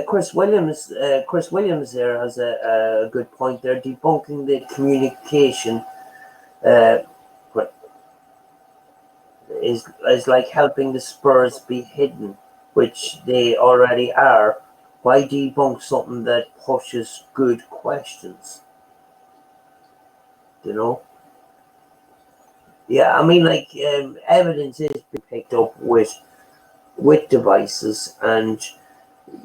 Chris Williams there has a good point there. Debunking the communication is like helping the spurs be hidden, which they already are. Why debunk something that pushes good questions? Yeah, I mean, like, evidence is being picked up with devices, and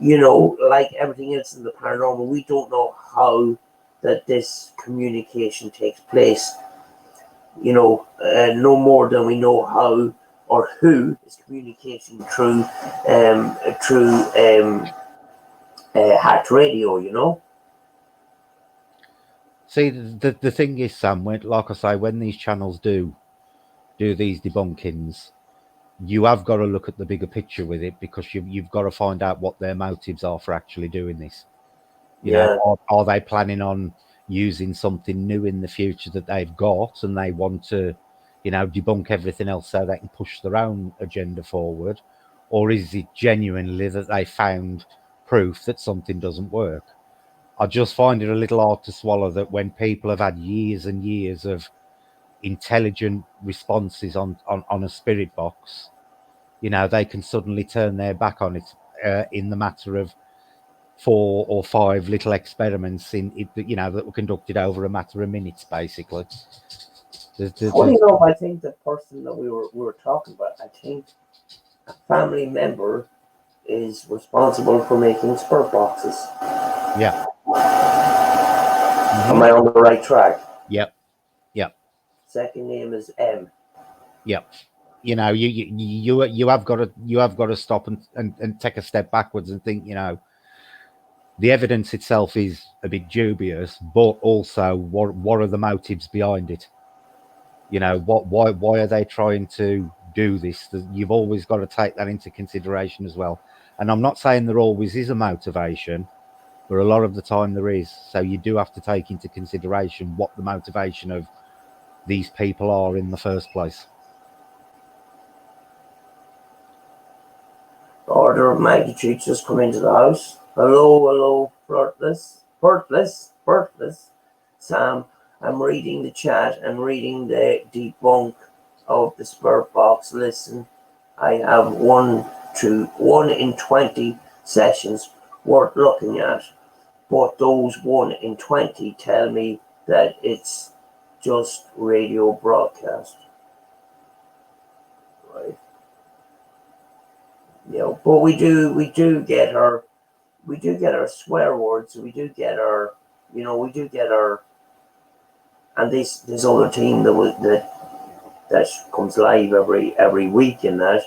like everything else in the paranormal, we don't know how that this communication takes place. No more than we know how or who is communicating through heart radio. See, the thing is, Sam, like I say, when these channels do these debunkings, you have got to look at the bigger picture with it, because you've got to find out what their motives are for actually doing this. Are they planning on using something new in the future that they've got, and they want to, debunk everything else so they can push their own agenda forward? Or is it genuinely that they found proof that something doesn't work? I just find it a little hard to swallow that when people have had years and years of intelligent responses on a spirit box, they can suddenly turn their back on it in the matter of 4 or 5 little experiments that were conducted over a matter of minutes, basically. Funny enough, I think the person that we were talking about, I think a family member is responsible for making spirit boxes. Yeah. Am I on the right track? Yep. Second name is M. Yep. You know, you have got to stop and take a step backwards and think, you know, the evidence itself is a bit dubious, but also what are the motives behind it? You know, why are they trying to do this? You've always got to take that into consideration as well. And I'm not saying there always is a motivation, but a lot of the time there is. So you do have to take into consideration what the motivation of these people are in the first place. Order of magnitude just come into the house. Hello, Bertless. Sam, I'm reading the chat and reading the debunk of the spirit box. Listen, I have 1 in 20 sessions worth looking at, but those 1 in 20 tell me that it's just radio broadcast. Right. You know, but we do get our swear words, we do get our, and this other team that comes live every week and that,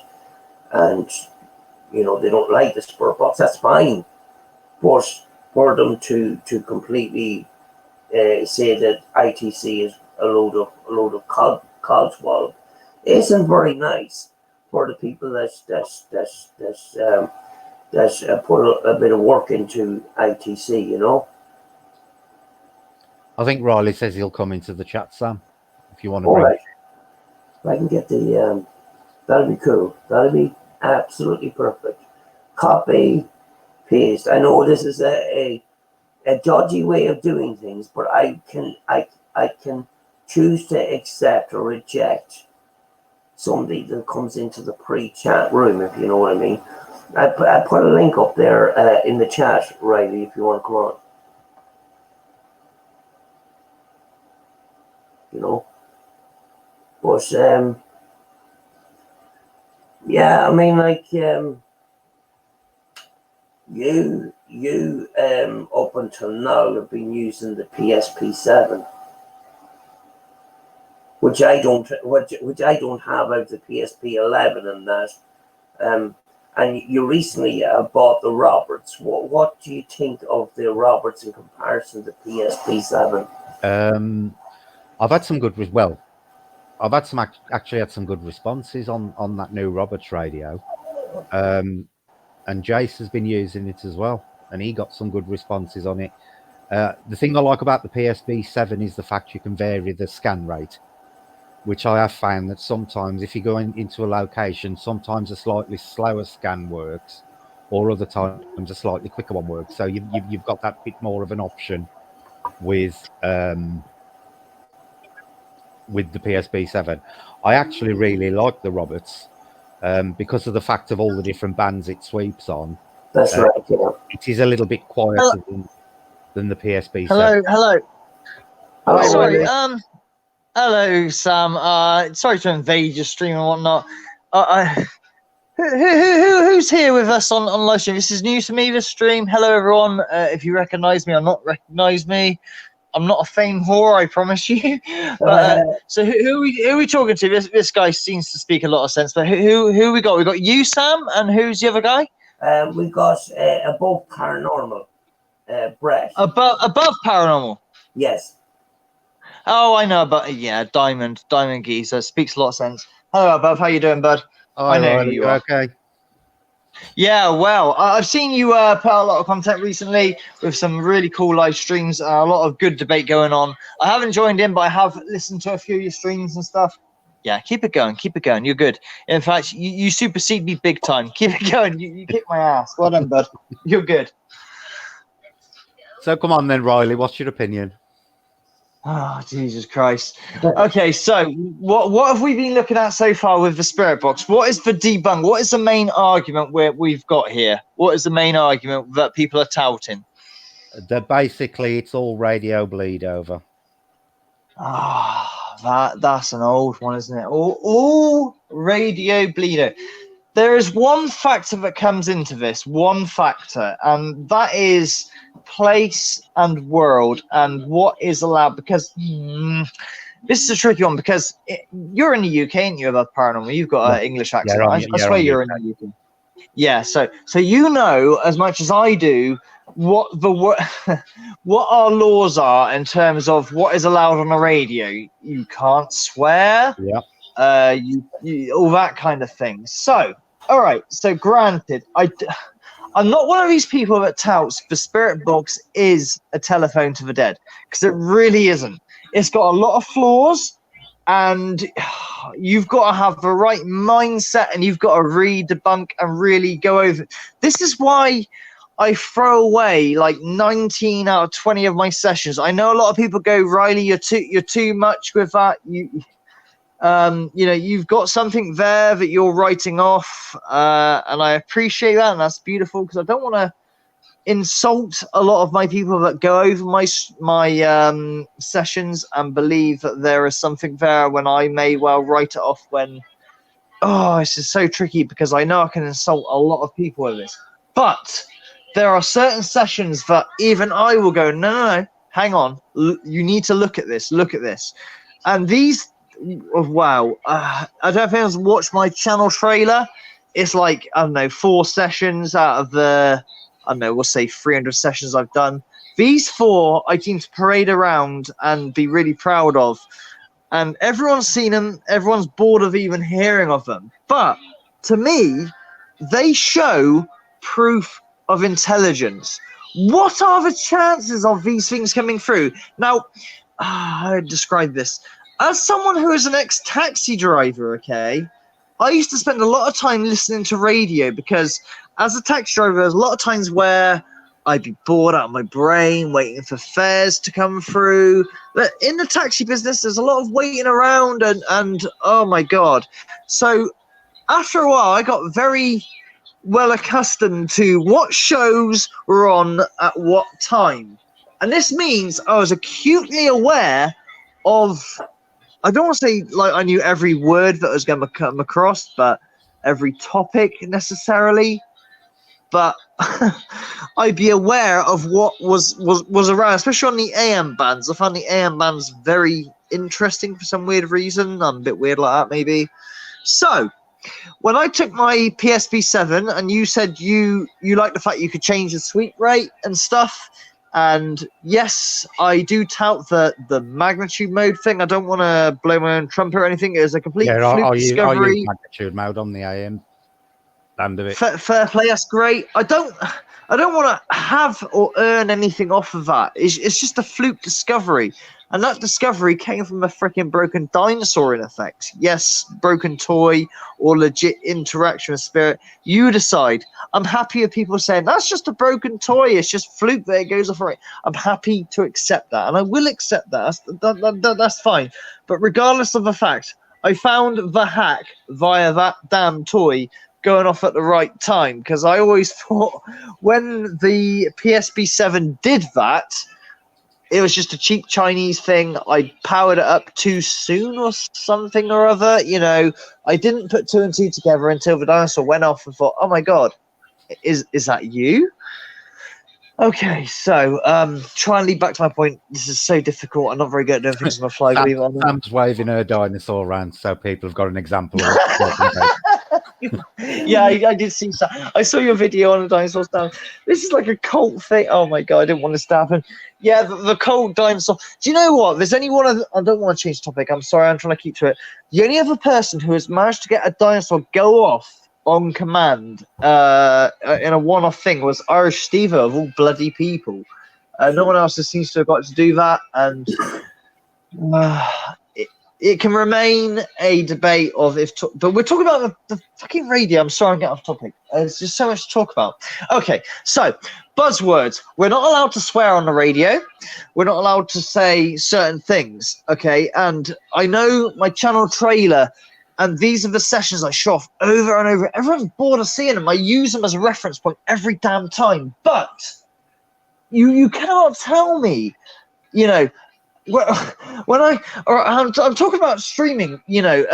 and you know, they don't like the spirit box, that's fine, but for them to completely say that ITC is a load of codswallop isn't very nice for the people that's put a bit of work into ITC, you know. I think Riley says he'll come into the chat, Sam, if you want to. All right. If I can get the, that'll be cool. That'll be absolutely perfect. Copy, paste. I know this is a dodgy way of doing things, but I can choose to accept or reject somebody that comes into the pre-chat room, if you know what I mean. I put a link up there in the chat, Riley, if you want to come on. You know, but yeah, I mean, like you up until now have been using the PSP7, which I don't have out the PSP11 and that. And you recently bought the Roberts. What do you think of the Roberts in comparison to PSP7? I've had some good I've had some actually had some good responses on that new Roberts radio, and Jace has been using it as well, and he got some good responses on it. The thing I like about the PSP7 is the fact you can vary the scan rate, which I have found that sometimes if you go into a location, sometimes a slightly slower scan works, or other times a slightly quicker one works. So you've got that bit more of an option with the PSP7. I actually really like the Roberts because of the fact of all the different bands it sweeps on. That's right. Yeah. It is a little bit quieter than the PSP7. Hello. Hello, Sorry. Riley. Hello, Sam. Sorry to invade your stream and whatnot. Who's here with us on live stream? This is new to me, this stream. Hello, everyone. If you recognise me or not recognise me, I'm not a fame whore, I promise you. But so who are we talking to? This guy seems to speak a lot of sense. But who we got? We got you, Sam, and who's the other guy? We got above paranormal, Brett. Above paranormal. Yes. Oh, I know, but yeah, Diamond Geezer speaks a lot of sense. Hello, Above. How you doing, bud? I know who you are. Okay. Yeah, well, I've seen you put out a lot of content recently with some really cool live streams, a lot of good debate going on. I haven't joined in, but I have listened to a few of your streams and stuff. Yeah, keep it going. You're good. In fact, you supersede me big time. Keep it going. You kick my ass. Well done, bud. You're good. So come on then, Riley. What's your opinion? Oh, Jesus Christ. Okay, so what have we been looking at so far with the spirit box? What is the debunk? What is the main argument we've got here? What is the main argument that people are touting? That basically it's all radio bleed over. Ah, that's an old one, isn't it? All radio bleeder. there is one factor that comes into this, one factor, and that is place and world and what is allowed. Because this is a tricky one, because you're in the UK, ain't you, about paranormal? You've got an English accent. I swear you're in the UK. Yeah, so you know as much as I do what what our laws are in terms of what is allowed on the radio. You can't swear. Yeah. You all that kind of thing. So, all right. So, granted, I'm not one of these people that touts the spirit box is a telephone to the dead, because it really isn't. It's got a lot of flaws, and you've got to have the right mindset, and you've got to read, debunk, and really go over. This is why I throw away like 19 out of 20 of my sessions. I know a lot of people go, Riley, you're too much with that. You know, you've got something there that you're writing off, and I appreciate that, and that's beautiful, because I don't want to insult a lot of my people that go over my sessions and believe that there is something there when I may well write it off. When this is so tricky, because I know I can insult a lot of people with this, but there are certain sessions that even I will go, no, hang on, you need to look at this, and these. Wow, I don't know if anyone's watched my channel trailer. It's like, I don't know, 4 sessions out of the, I don't know, we'll say 300 sessions I've done. These 4 I seem to parade around and be really proud of, and everyone's seen them, everyone's bored of even hearing of them, but to me they show proof of intelligence. What are the chances of these things coming through? Now, I describe this as someone who is an ex-taxi driver, okay? I used to spend a lot of time listening to radio, because as a taxi driver, there's a lot of times where I'd be bored out of my brain, waiting for fares to come through. But in the taxi business, there's a lot of waiting around, and oh my God. So after a while, I got very well accustomed to what shows were on at what time. And this means I was acutely aware of, I don't want to say like I knew every word that was going to come across, but every topic necessarily. But I'd be aware of what was around, especially on the AM bands. I found the AM bands very interesting for some weird reason. I'm a bit weird like that, maybe. So, when I took my PSP7, and you said you like the fact you could change the sweep rate and stuff, and yes, I do tout the magnitude mode thing. I don't want to blow my own trumpet or anything. It was a complete fluke discovery. I use magnitude mode on the AM. End of it. Fair play, that's great. I don't want to have or earn anything off of that. It's just a fluke discovery. And that discovery came from a freaking broken dinosaur, in effect. Yes, broken toy or legit interaction with spirit. You decide. I'm happy with people saying, that's just a broken toy. It's just fluke that it goes off right. I'm happy to accept that. And I will accept that. That's fine. But regardless of the fact, I found the hack via that damn toy going off at the right time. Because I always thought when the PSP7 did that, it was just a cheap Chinese thing. I powered it up too soon or something or other. You know, I didn't put 2 and 2 together until the dinosaur went off and thought, oh my God, is that you? Okay, so try and lead back to my point. This is so difficult. I'm not very good at doing things on the fly. Sam's waving her dinosaur around so people have got an example of it. Yeah, I did see that. I saw your video on the dinosaurs down. This is like a cult thing. Oh my God, I didn't want this to happen. Yeah, the cult dinosaur. Do you know what? There's only one I don't want to change the topic. I'm sorry, I'm trying to keep to it. The only other person who has managed to get a dinosaur go off on command in a one-off thing was Irish Steve, of all bloody people. No one else seems to have got to do that, and it can remain a debate of if, but we're talking about the fucking radio. I'm sorry, I'm getting off topic. There's just so much to talk about. Okay, so buzzwords. We're not allowed to swear on the radio. We're not allowed to say certain things. Okay, and I know my channel trailer, and these are the sessions I show off over and over. Everyone's bored of seeing them. I use them as a reference point every damn time. But you cannot tell me, you know. When I'm talking about streaming, you know,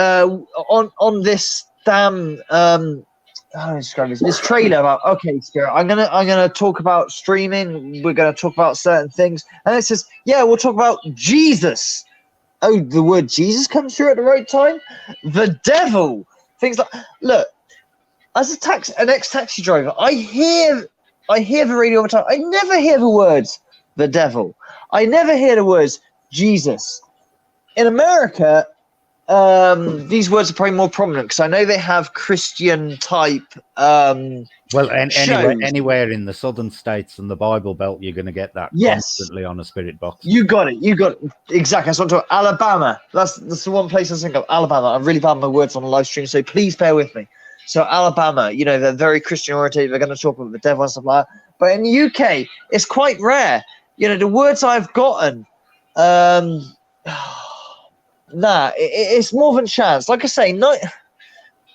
on this damn how do I describe this trailer about, okay, Spirit, I'm gonna talk about streaming. We're gonna talk about certain things, and it says, yeah, we'll talk about Jesus. Oh, the word Jesus comes through at the right time. The devil, things like. Look, as an ex-taxi driver, I hear the radio all the time. I never hear the words the devil. I never hear the words Jesus. In America, these words are probably more prominent because I know they have Christian type Well, shows. anywhere in the southern states and the Bible Belt, you're going to get that constantly on a spirit box. You got it. Exactly. That's what I'm talking about. Alabama. That's the one place I think of. Alabama. I'm really bad with my words on the live stream, so please bear with me. So Alabama, they're very Christian oriented. They're going to talk about the devil and stuff like that. But in the UK, it's quite rare. The words I've gotten, it's more than chance. Like I say, not.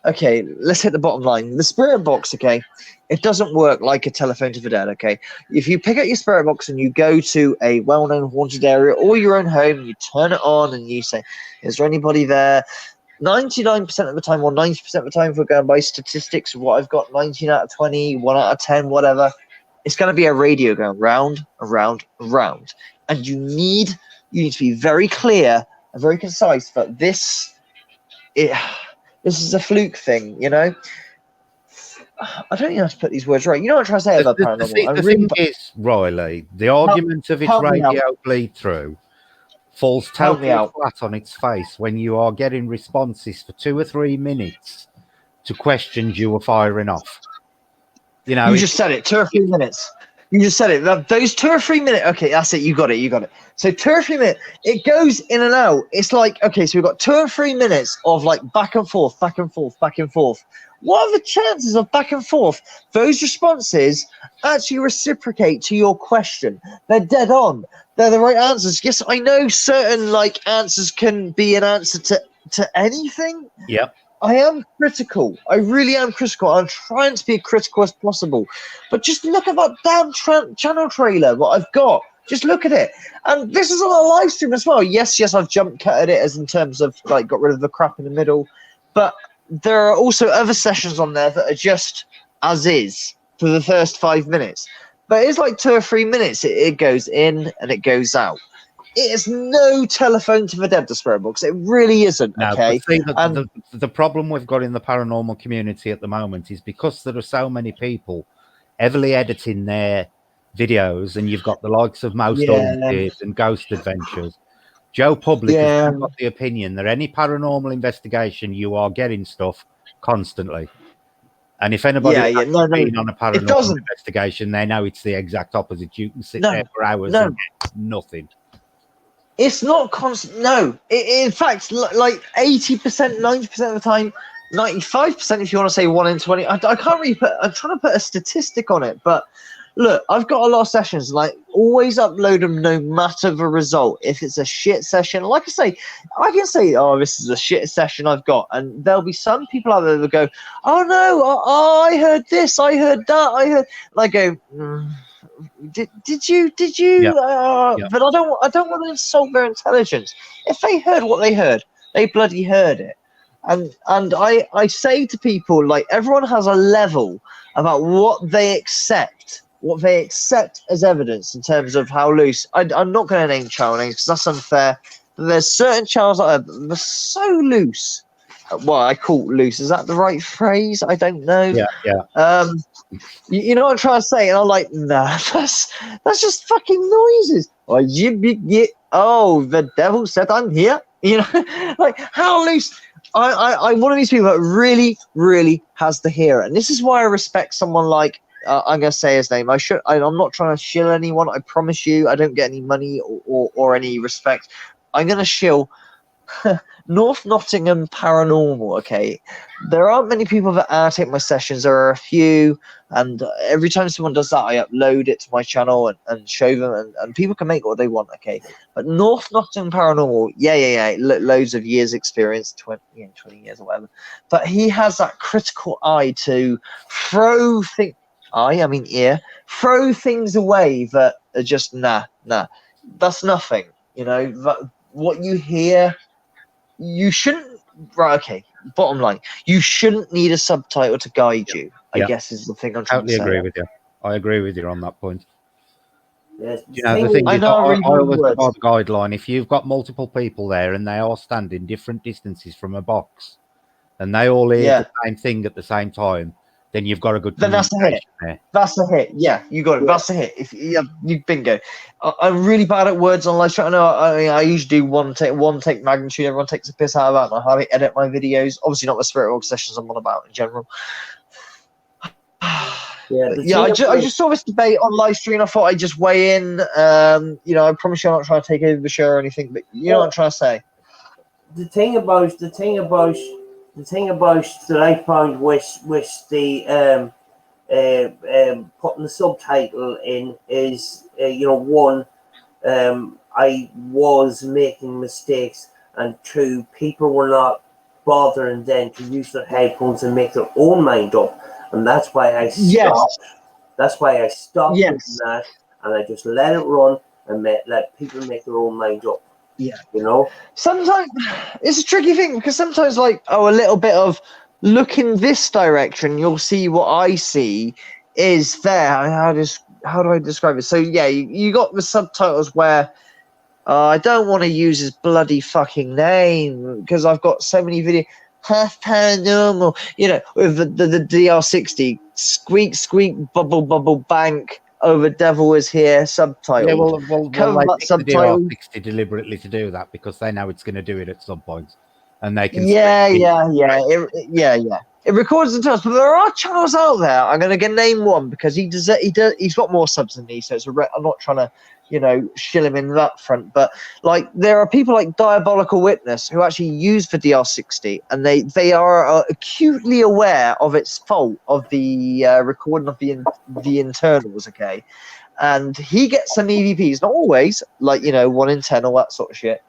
Okay, let's hit the bottom line. The spirit box, okay, it doesn't work like a telephone to the dead, okay? If you pick up your spirit box and you go to a well-known haunted area or your own home, you turn it on and you say, is there anybody there? 99% of the time or 90% of the time, if we're going by statistics, what I've got, 19 out of 20, 1 out of 10, whatever, it's going to be a radio going round, around, around. And you need to be very clear and very concise, but this is a fluke thing, I don't even have to put these words right. You know what I'm trying to say about paranormal? The thing is, Riley, the argument of its radio bleed through falls totally flat on its face when you are getting responses for 2 or 3 minutes to questions you were firing off. You just said it, 2 or 3 minutes. You just said it. Those 2 or 3 minutes. Okay, that's it. You got it. So 2 or 3 minutes. It goes in and out. It's like, okay, so we've got 2 or 3 minutes of like back and forth, back and forth, back and forth. What are the chances of back and forth? Those responses actually reciprocate to your question. They're dead on. They're the right answers. Yes, I know certain like answers can be an answer to anything. Yep. I am critical. I really am critical. I'm trying to be as critical as possible. But just look at that damn channel trailer, what I've got. Just look at it. And this is on a live stream as well. Yes, I've jump cutted it as in terms of like got rid of the crap in the middle. But there are also other sessions on there that are just as is for the first 5 minutes. But it's like 2 or 3 minutes. It goes in and it goes out. It is no telephone to the dead, the spirit box. It really isn't. No, okay. The problem we've got in the paranormal community at the moment is because there are so many people heavily editing their videos, and you've got the likes of Most Haunted and Ghost Adventures. Joe Public has got the opinion that any paranormal investigation, you are getting stuff constantly. And if anybody has been on a paranormal investigation, they know it's the exact opposite. You can sit there for hours and get nothing. It's not constant. No, in fact, like 80%, 90% of the time, 95% if you want to say 1 in 20. I can't really I'm trying to put a statistic on it, but look, I've got a lot of sessions. Like, always upload them no matter the result. If it's a shit session, like I can say, oh, this is a shit session I've got, and there'll be some people out there that go, oh no, I heard this, I heard that, and I go. Did you? But I don't want to insult their intelligence. If they heard what they heard, they bloody heard it. And I say to people, like, everyone has a level about what they accept as evidence in terms of how loose. I'm not going to name channel names because that's unfair. But there's certain channels that are so loose. Well, I call loose. Is that the right phrase? I don't know. Yeah. You know what I'm trying to say? And I'm like, nah, that's just fucking noises. Or oh, the devil said I'm here. Like, how loose? I'm one of these people that really, really has to hear it. And this is why I respect someone like, I'm going to say his name. I'm not trying to shill anyone. I promise you, I don't get any money or any respect. I'm going to shill North Nottingham Paranormal, okay? There aren't many people that annotate my sessions. There are a few, and every time someone does that, I upload it to my channel and show them, and people can make what they want, okay? But North Nottingham Paranormal, loads of years experience, 20 years or whatever. But he has that critical eye to throw things away that are just, nah, that's nothing, What you hear, you shouldn't, right, okay, bottom line, you shouldn't need a subtitle to guide you. I Yeah. guess is the thing I'm trying to Totally say. agree with you. I agree with you on that point. Yes, You know, the thing I is, know I I really always words. provide a guideline. If you've got multiple people there and they are standing different distances from a box and they all hear Yeah. the same thing at the same time, then you've got a good Then that's a hit. communication there. That's a hit. Yeah, you got it. Yeah. That's a hit. If you bingo. I'm really bad at words on live stream. I know. I usually do one take magnitude. Everyone takes a piss out of that. And how I edit my videos. Obviously not the spirit world sessions I'm on about in general. Yeah, I just saw this debate on live stream. I thought I'd just weigh in. You know, I promise you I'm not trying to take over the show or anything, but you know what I'm trying to say. the thing about that I found with the putting the subtitle in is one, I was making mistakes, and two, people were not bothering then to use their headphones and make their own mind up, and that's why I stopped. Yes. That's why I stopped Yes. doing that, and I just let it run and let people make their own mind up. Yeah. You know. Sometimes it's a tricky thing because sometimes, like, a little bit of look in this direction, you'll see what I see is there. How do I describe it? So yeah, you got the subtitles where I don't want to use his bloody fucking name because I've got so many videos. Half paranormal, with the DR60 squeak squeak bubble bubble bank over devil is here subtitle. Yeah, well Cover they that picked the subtitle. DR60 deliberately to do that because they know it's going to do it at some point, and they can. Yeah. It records the times, but there are channels out there. I'm going to name one because he's got more subs than me, so I'm not trying to, shill him in that front. But like, there are people like Diabolical Witness who actually use the DR60, and they are acutely aware of its fault of the recording of the internals. Okay, and he gets some EVPs, not always, like 1 in 10 or that sort of shit.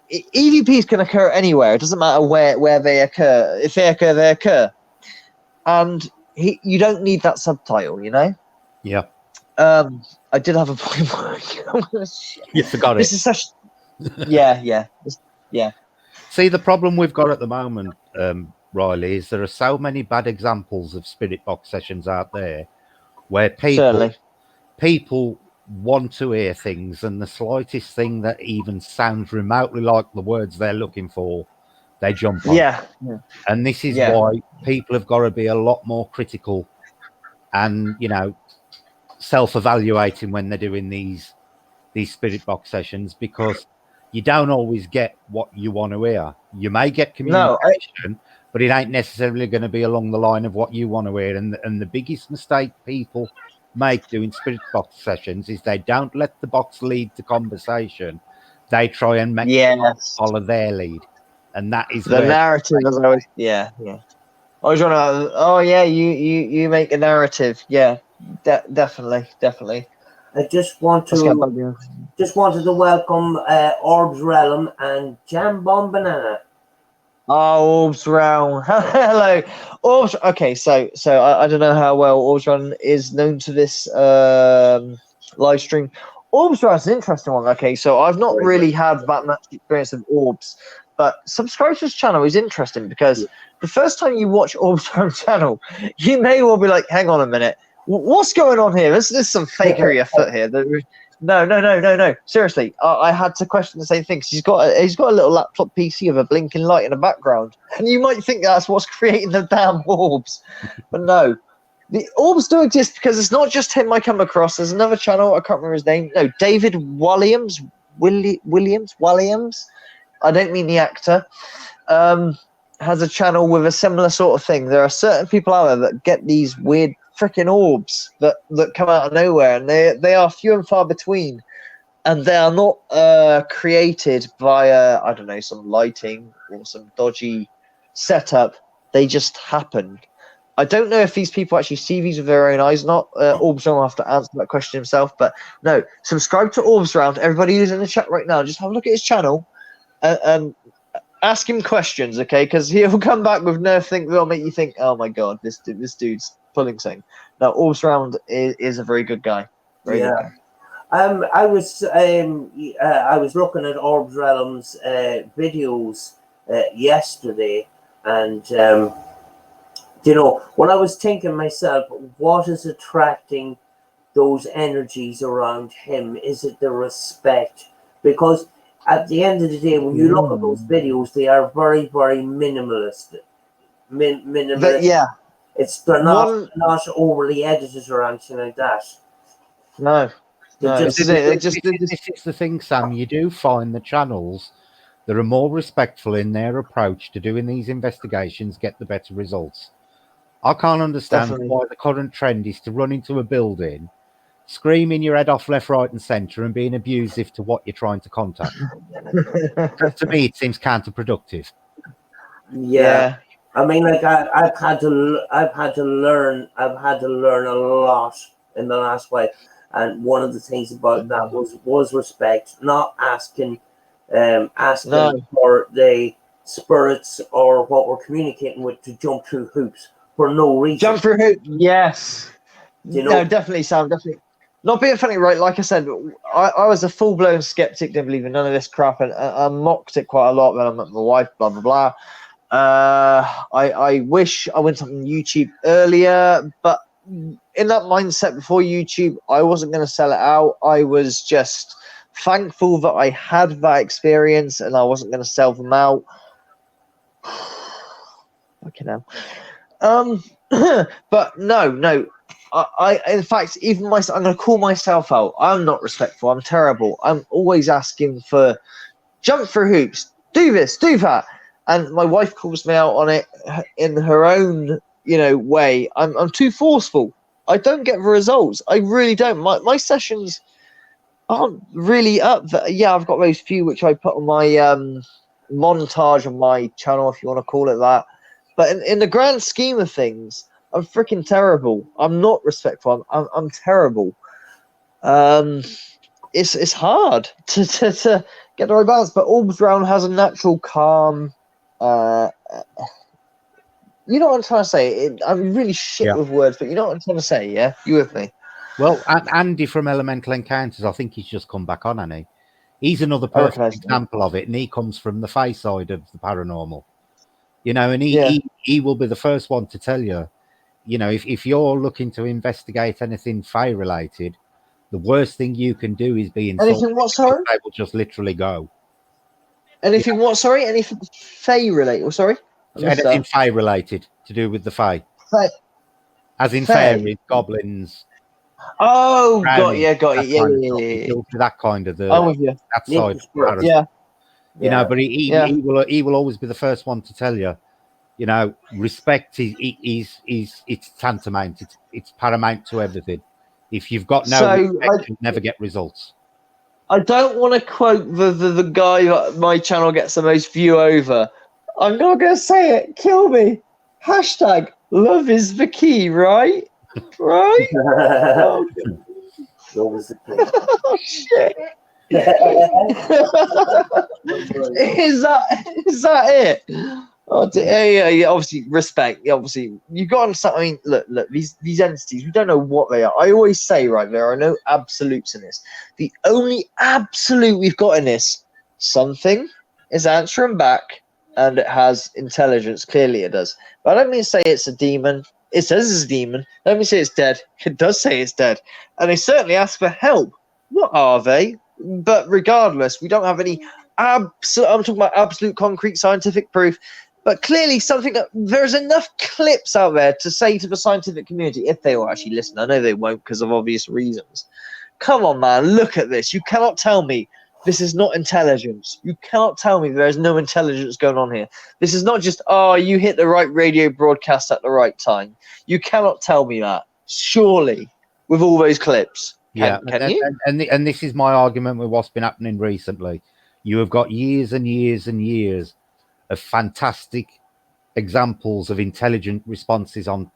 EVPs can occur anywhere. It doesn't matter where they occur. If they occur, they occur. And you don't need that subtitle, Yeah. I did have a point. You forgot This it. is such. Yeah. See, the problem we've got at the moment, Riley, is there are so many bad examples of spirit box sessions out there where people want to hear things, and the slightest thing that even sounds remotely like the words they're looking for, they jump on. Yeah. And this is why people have got to be a lot more critical and, self-evaluating when they're doing these spirit box sessions, because you don't always get what you want to hear. You may get communication, but it ain't necessarily going to be along the line of what you want to hear. And the biggest mistake people make doing spirit box sessions is they don't let the box lead the conversation. They try and make the box follow their lead, and that is the narrative. As always, I was trying to. Oh yeah, you make a narrative. Yeah, definitely. I just wanted to welcome ORBSREALM and Jam Bomb Banana. Oh, ORBSREALM. Hello. Orbs. Okay, so I don't know how well ORBSREALM is known to this live stream. ORBSREALM is an interesting one. Okay, so I've not really had that much experience of orbs, but subscribe to his channel is interesting because the first time you watch ORBSREALM's channel, you may well be like, hang on a minute, what's going on here? There's some fakery afoot here. No. Seriously, I had to question the same thing. He's got a little laptop PC with a blinking light in the background, and you might think that's what's creating the damn orbs, but no. The orbs do exist because it's not just him I come across. There's another channel, I can't remember his name. No, David Williams. I don't mean the actor. Has a channel with a similar sort of thing. There are certain people out there that get these weird freaking orbs that come out of nowhere, and they are few and far between, and they are not created via, I don't know, some lighting or some dodgy setup. They just happen. I don't know if these people actually see these with their own eyes or not. ORBSREALM will have to answer that question himself, but no, subscribe to ORBSREALM. Everybody who's in the chat right now, just have a look at his channel and ask him questions, okay? Because he'll come back with nothing that'll make you think, oh my god, this dude's pulling something. Now, ORBSREALM is a very good guy. Very good guy. I was looking at ORBSREALM's videos yesterday, and when I was thinking myself, what is attracting those energies around him? Is it the respect? Because at the end of the day, when you look at those videos, they are very, very minimalist. Minimalist. Yeah. They're not overly edited or anything like that. No. This is the thing, Sam. You do find the channels that are more respectful in their approach to doing these investigations get the better results. I can't understand why the current trend is to run into a building, screaming your head off left, right, and centre, and being abusive to what you're trying to contact. To me, it seems counterproductive. Yeah. I mean, like I've had to learn a lot in the last while, and one of the things about that was respect, not asking for the spirits or what we're communicating with to jump through hoops for no reason. Jump through hoops, yes. No, definitely, Sam, definitely. Not being funny, right? Like I said, I was a full-blown skeptic, didn't believe in none of this crap, and I mocked it quite a lot when I met my wife, blah, blah, blah. I wish I went on YouTube earlier, but in that mindset before YouTube, I wasn't going to sell it out. I was just thankful that I had that experience and I wasn't going to sell them out. Fucking hell. But no. I in fact, even myself, I'm going to call myself out. I'm not respectful. I'm terrible. I'm always asking for jump through hoops, do this, do that. And my wife calls me out on it in her own, way. I'm too forceful. I don't get the results. I really don't. My sessions aren't really up. Yeah, I've got those few which I put on my montage on my channel, if you want to call it that. But in the grand scheme of things, I'm freaking terrible. I'm not respectful. I'm terrible. It's hard to get the right balance. But ORBSREALM has a natural calm. You know what I'm trying to say? I'm really shit with words, but you know what I'm trying to say, yeah? You with me? Well, Andy from Elemental Encounters, I think he's just come back on, hasn't he? He's another perfect example of it, and he comes from the face side of the paranormal. And he will be the first one to tell you, if you're looking to investigate anything fae-related, the worst thing you can do is be insulted. Anything what, sorry? They will just literally go. Anything what, sorry? Anything fae-related? Sorry? Anything fae-related to do with the fae. As in fairies, goblins. Oh, got you. Yeah. That kind of I'm with you. That side. But he will always be the first one to tell you, respect is it's tantamount. It's paramount to everything. If you've got no respect, you'll never get results. I don't want to quote the guy that my channel gets the most view over. I'm not going to say it. Kill me. Hashtag love is the key, right? Right? Oh, shit. Is that it? Oh, yeah, obviously respect. Obviously, you got on something. Look. These entities, we don't know what they are. I always say, right, there are no absolutes in this. The only absolute we've got in this, something is answering back, and it has intelligence. Clearly, it does. But I don't mean to say it's a demon. It says it's a demon. I don't mean to say it's dead. It does say it's dead, and they certainly ask for help. What are they? But regardless, we don't have any I'm talking about absolute concrete scientific proof. But clearly something that there's enough clips out there to say to the scientific community, if they will actually listen. I know they won't because of obvious reasons. Come on, man, look at this. You cannot tell me this is not intelligence. You cannot tell me there is no intelligence going on here. This is not just, you hit the right radio broadcast at the right time. You cannot tell me that. Surely, with all those clips. Can you? And this is my argument with what's been happening recently. You have got years and years and years of fantastic examples of intelligent responses on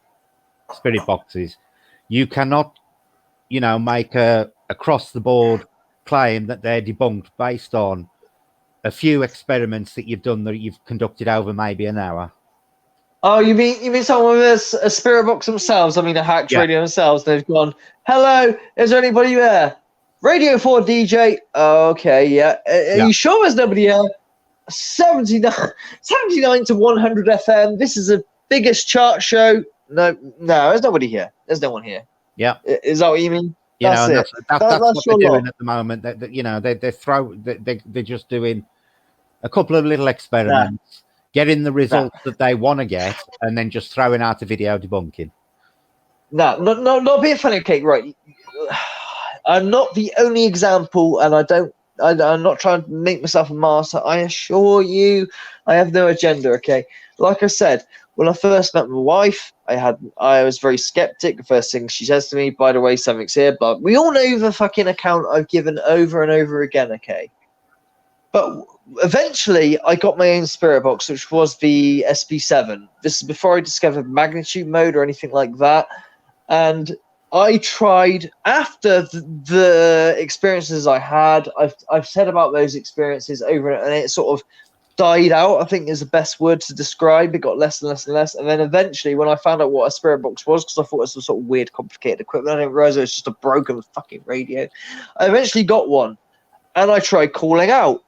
spirit boxes. You cannot, make a across-the-board claim that they're debunked based on a few experiments that you've done that you've conducted over maybe an hour. Oh, you mean someone with a spirit box themselves? I mean, a hacked radio themselves. They've gone, hello, is there anybody there? Radio 4 DJ. Okay, yeah. Are you sure there's nobody here? 79 to 100 FM. This is the biggest chart show. No, there's nobody here. There's no one here. Yeah. Is that what you mean? You know, and That's that's what they're your doing lot. at the moment. You know, they're just doing a couple of little experiments, getting the results that they want to get, and then just throwing out a video debunking. No, not being funny, okay, right. I'm not the only example, and I'm not trying to make myself a martyr. I assure you, I have no agenda, okay? Like I said, when I first met my wife, I was very skeptic. The first thing she says to me, by the way, something's here, but we all know the fucking account I've given over and over again, okay? But eventually, I got my own spirit box, which was the SP7. This is before I discovered magnitude mode or anything like that. And I tried, after the experiences I had, I've said about those experiences over, and it sort of died out, I think is the best word to describe. It got less and less and less. And then eventually, when I found out what a spirit box was, because I thought it was some sort of weird, complicated equipment, I didn't realize it was just a broken fucking radio. I eventually got one, and I tried calling out.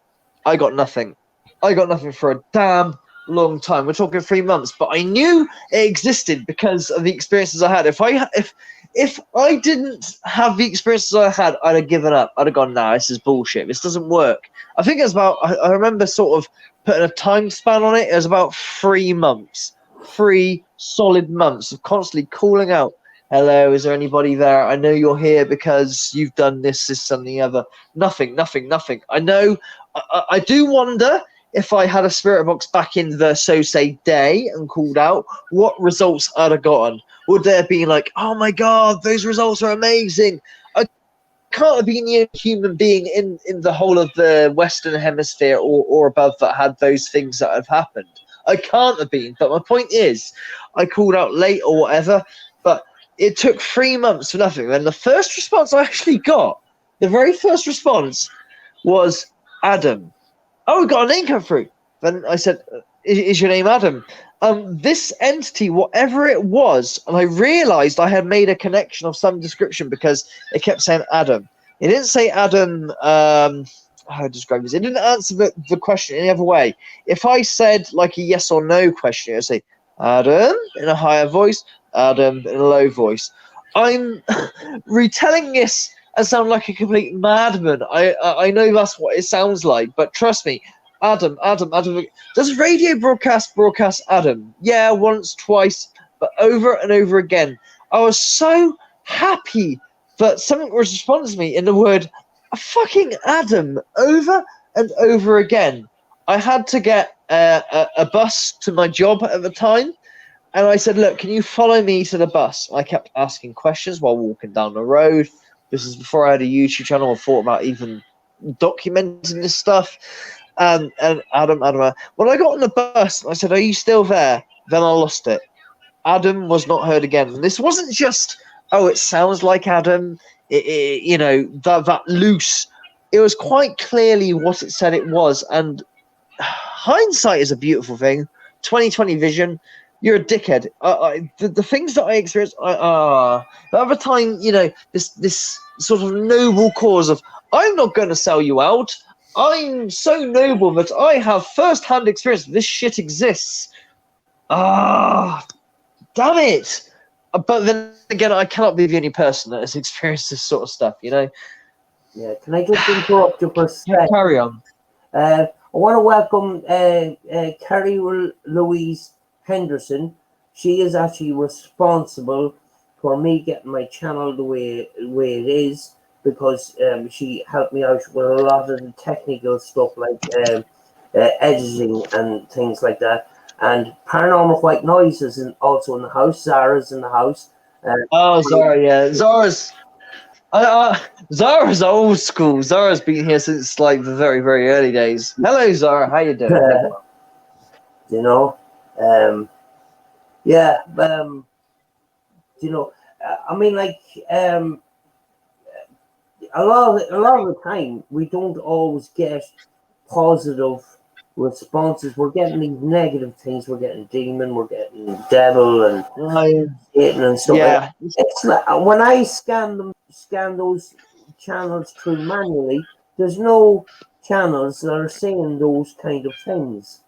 I got nothing. I got nothing for a damn long time. We're talking 3 months, but I knew it existed because of the experiences I had. If I didn't have the experiences I had, I'd have given up. I'd have gone, nah, this is bullshit. This doesn't work. I think it was about, I remember sort of putting a time span on it. It was about 3 months, 3 solid months of constantly calling out, hello, is there anybody there? I know you're here because you've done this, and the other. Nothing. I know, I do wonder if I had a spirit box back in the so-say day and called out, what results I'd have gotten. Would there be like, oh my God, those results are amazing. I can't have been the only human being in the whole of the Western Hemisphere or above that had those things that have happened. I can't have been. But my point is, I called out late or whatever, but it took 3 months for nothing. And the first response I actually got, the very first response was Adam. Oh, we got a name come through. Then I said, is your name Adam? This entity, whatever it was, and I realized I had made a connection of some description because it kept saying Adam. It didn't say Adam, how to describe this. It didn't answer the question any other way. If I said like a yes or no question, it would say Adam in a higher voice, Adam in a low voice. I'm retelling this and sound like a complete madman. I know that's what it sounds like, but trust me, Adam. Does radio broadcast Adam? Yeah, once, twice, but over and over again. I was so happy that something was responding to me in the word fucking Adam over and over again. I had to get a bus to my job at the time, and I said, look, can you follow me to the bus? I kept asking questions while walking down the road. This is before I had a YouTube channel or thought about even documenting this stuff. And Adam, when I got on the bus, I said, are you still there? Then I lost it. Adam was not heard again. And this wasn't just, oh, it sounds like Adam, you know, that loose. It was quite clearly what it said it was. And hindsight is a beautiful thing. 20/20 vision. You're a dickhead. The things that I experienced, the other time, you know, this sort of noble cause of, I'm not going to sell you out. I'm so noble that I have first-hand experience. This shit exists. Damn it. But then again, I cannot be the only person that has experienced this sort of stuff, you know? Yeah, can I just interrupt you for a second? Carry on. I want to welcome Carrie Louise Henderson. She is actually responsible for me getting my channel the way it is, because she helped me out with a lot of the technical stuff like editing and things like that. And Paranormal White Noise is also in the house. Zara's in the house. Zara, yeah. Zara's old school. Zara's been here since like the very, very early days. Hello, Zara. How you doing? You know, you know, I mean, like, a lot of the time we don't always get positive responses. We're getting these negative things. We're getting demon, we're getting devil and Satan and stuff. Yeah. It's like, when I scan those channels through manually, there's no channels that are saying those kind of things.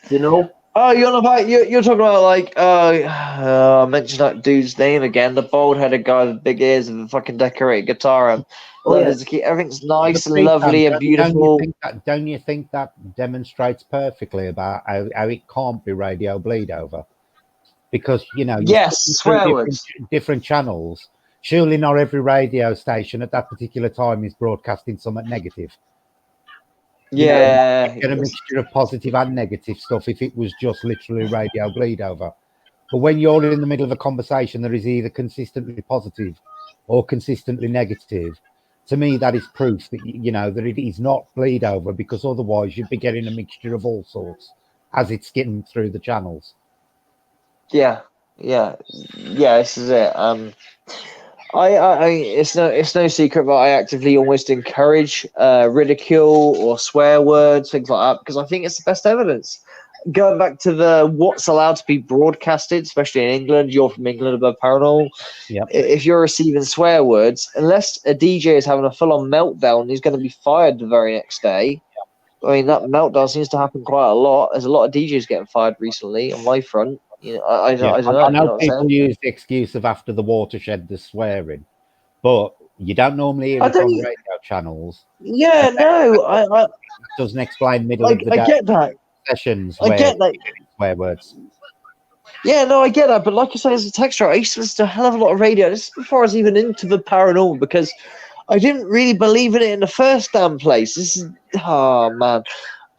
You know? Oh, you're on about you're talking about like I mentioned that dude's name again, the bald-headed guy with big ears and the fucking decorated guitar and Oh, yeah. everything's nice and But lovely and beautiful. Don't you think that demonstrates perfectly about how it can't be radio bleed over? Because you know, you Yes, swear through words. different channels. Surely not every radio station at that particular time is broadcasting something negative. You know, Yeah. you get a mixture of positive and negative stuff if it was just literally radio bleed over. But when you're in the middle of a conversation that is either consistently positive or consistently negative, to me that is proof that you know that it is not bleed over, because otherwise you'd be getting a mixture of all sorts as it's getting through the channels. Yeah. This is it. It's no secret that I actively almost encourage ridicule or swear words, things like that, because I think it's the best evidence. Going back to what's allowed to be broadcasted, especially in England, you're from England above paranormal. Yep. If you're receiving swear words, unless a DJ is having a full-on meltdown, he's going to be fired the very next day. I mean, that meltdown seems to happen quite a lot. There's a lot of DJs getting fired recently on my front. You know, I don't know. I know You know what I'm people saying? use the excuse of after the watershed, the swearing, but you don't normally hear I it on don't. radio channels. Yeah, no. It doesn't explain middle of the I day get that. sessions I where get that. swear words. Yeah, no, I get that. But like you said, as a texter, I used to listen to a hell of a lot of radio. This is before I was even into the paranormal, because I didn't really believe in it in the first damn place. This is, oh man,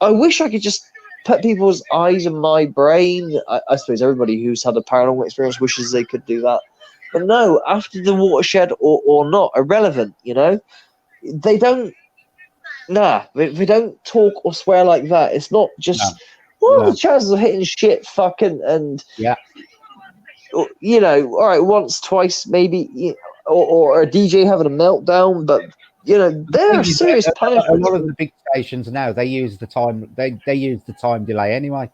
I wish I could just put people's eyes in my brain. I suppose everybody who's had a paranormal experience wishes they could do that, but no. After the watershed or not, irrelevant. You know, they don't. Nah, they don't talk or swear like that. It's not just. No. What are No. the chances of hitting shit, fucking, and Yeah. you know, all right, once, twice, maybe, or a DJ having a meltdown, but you know, there are serious A punishments. lot of the big stations now, they use the time they use the time delay anyway.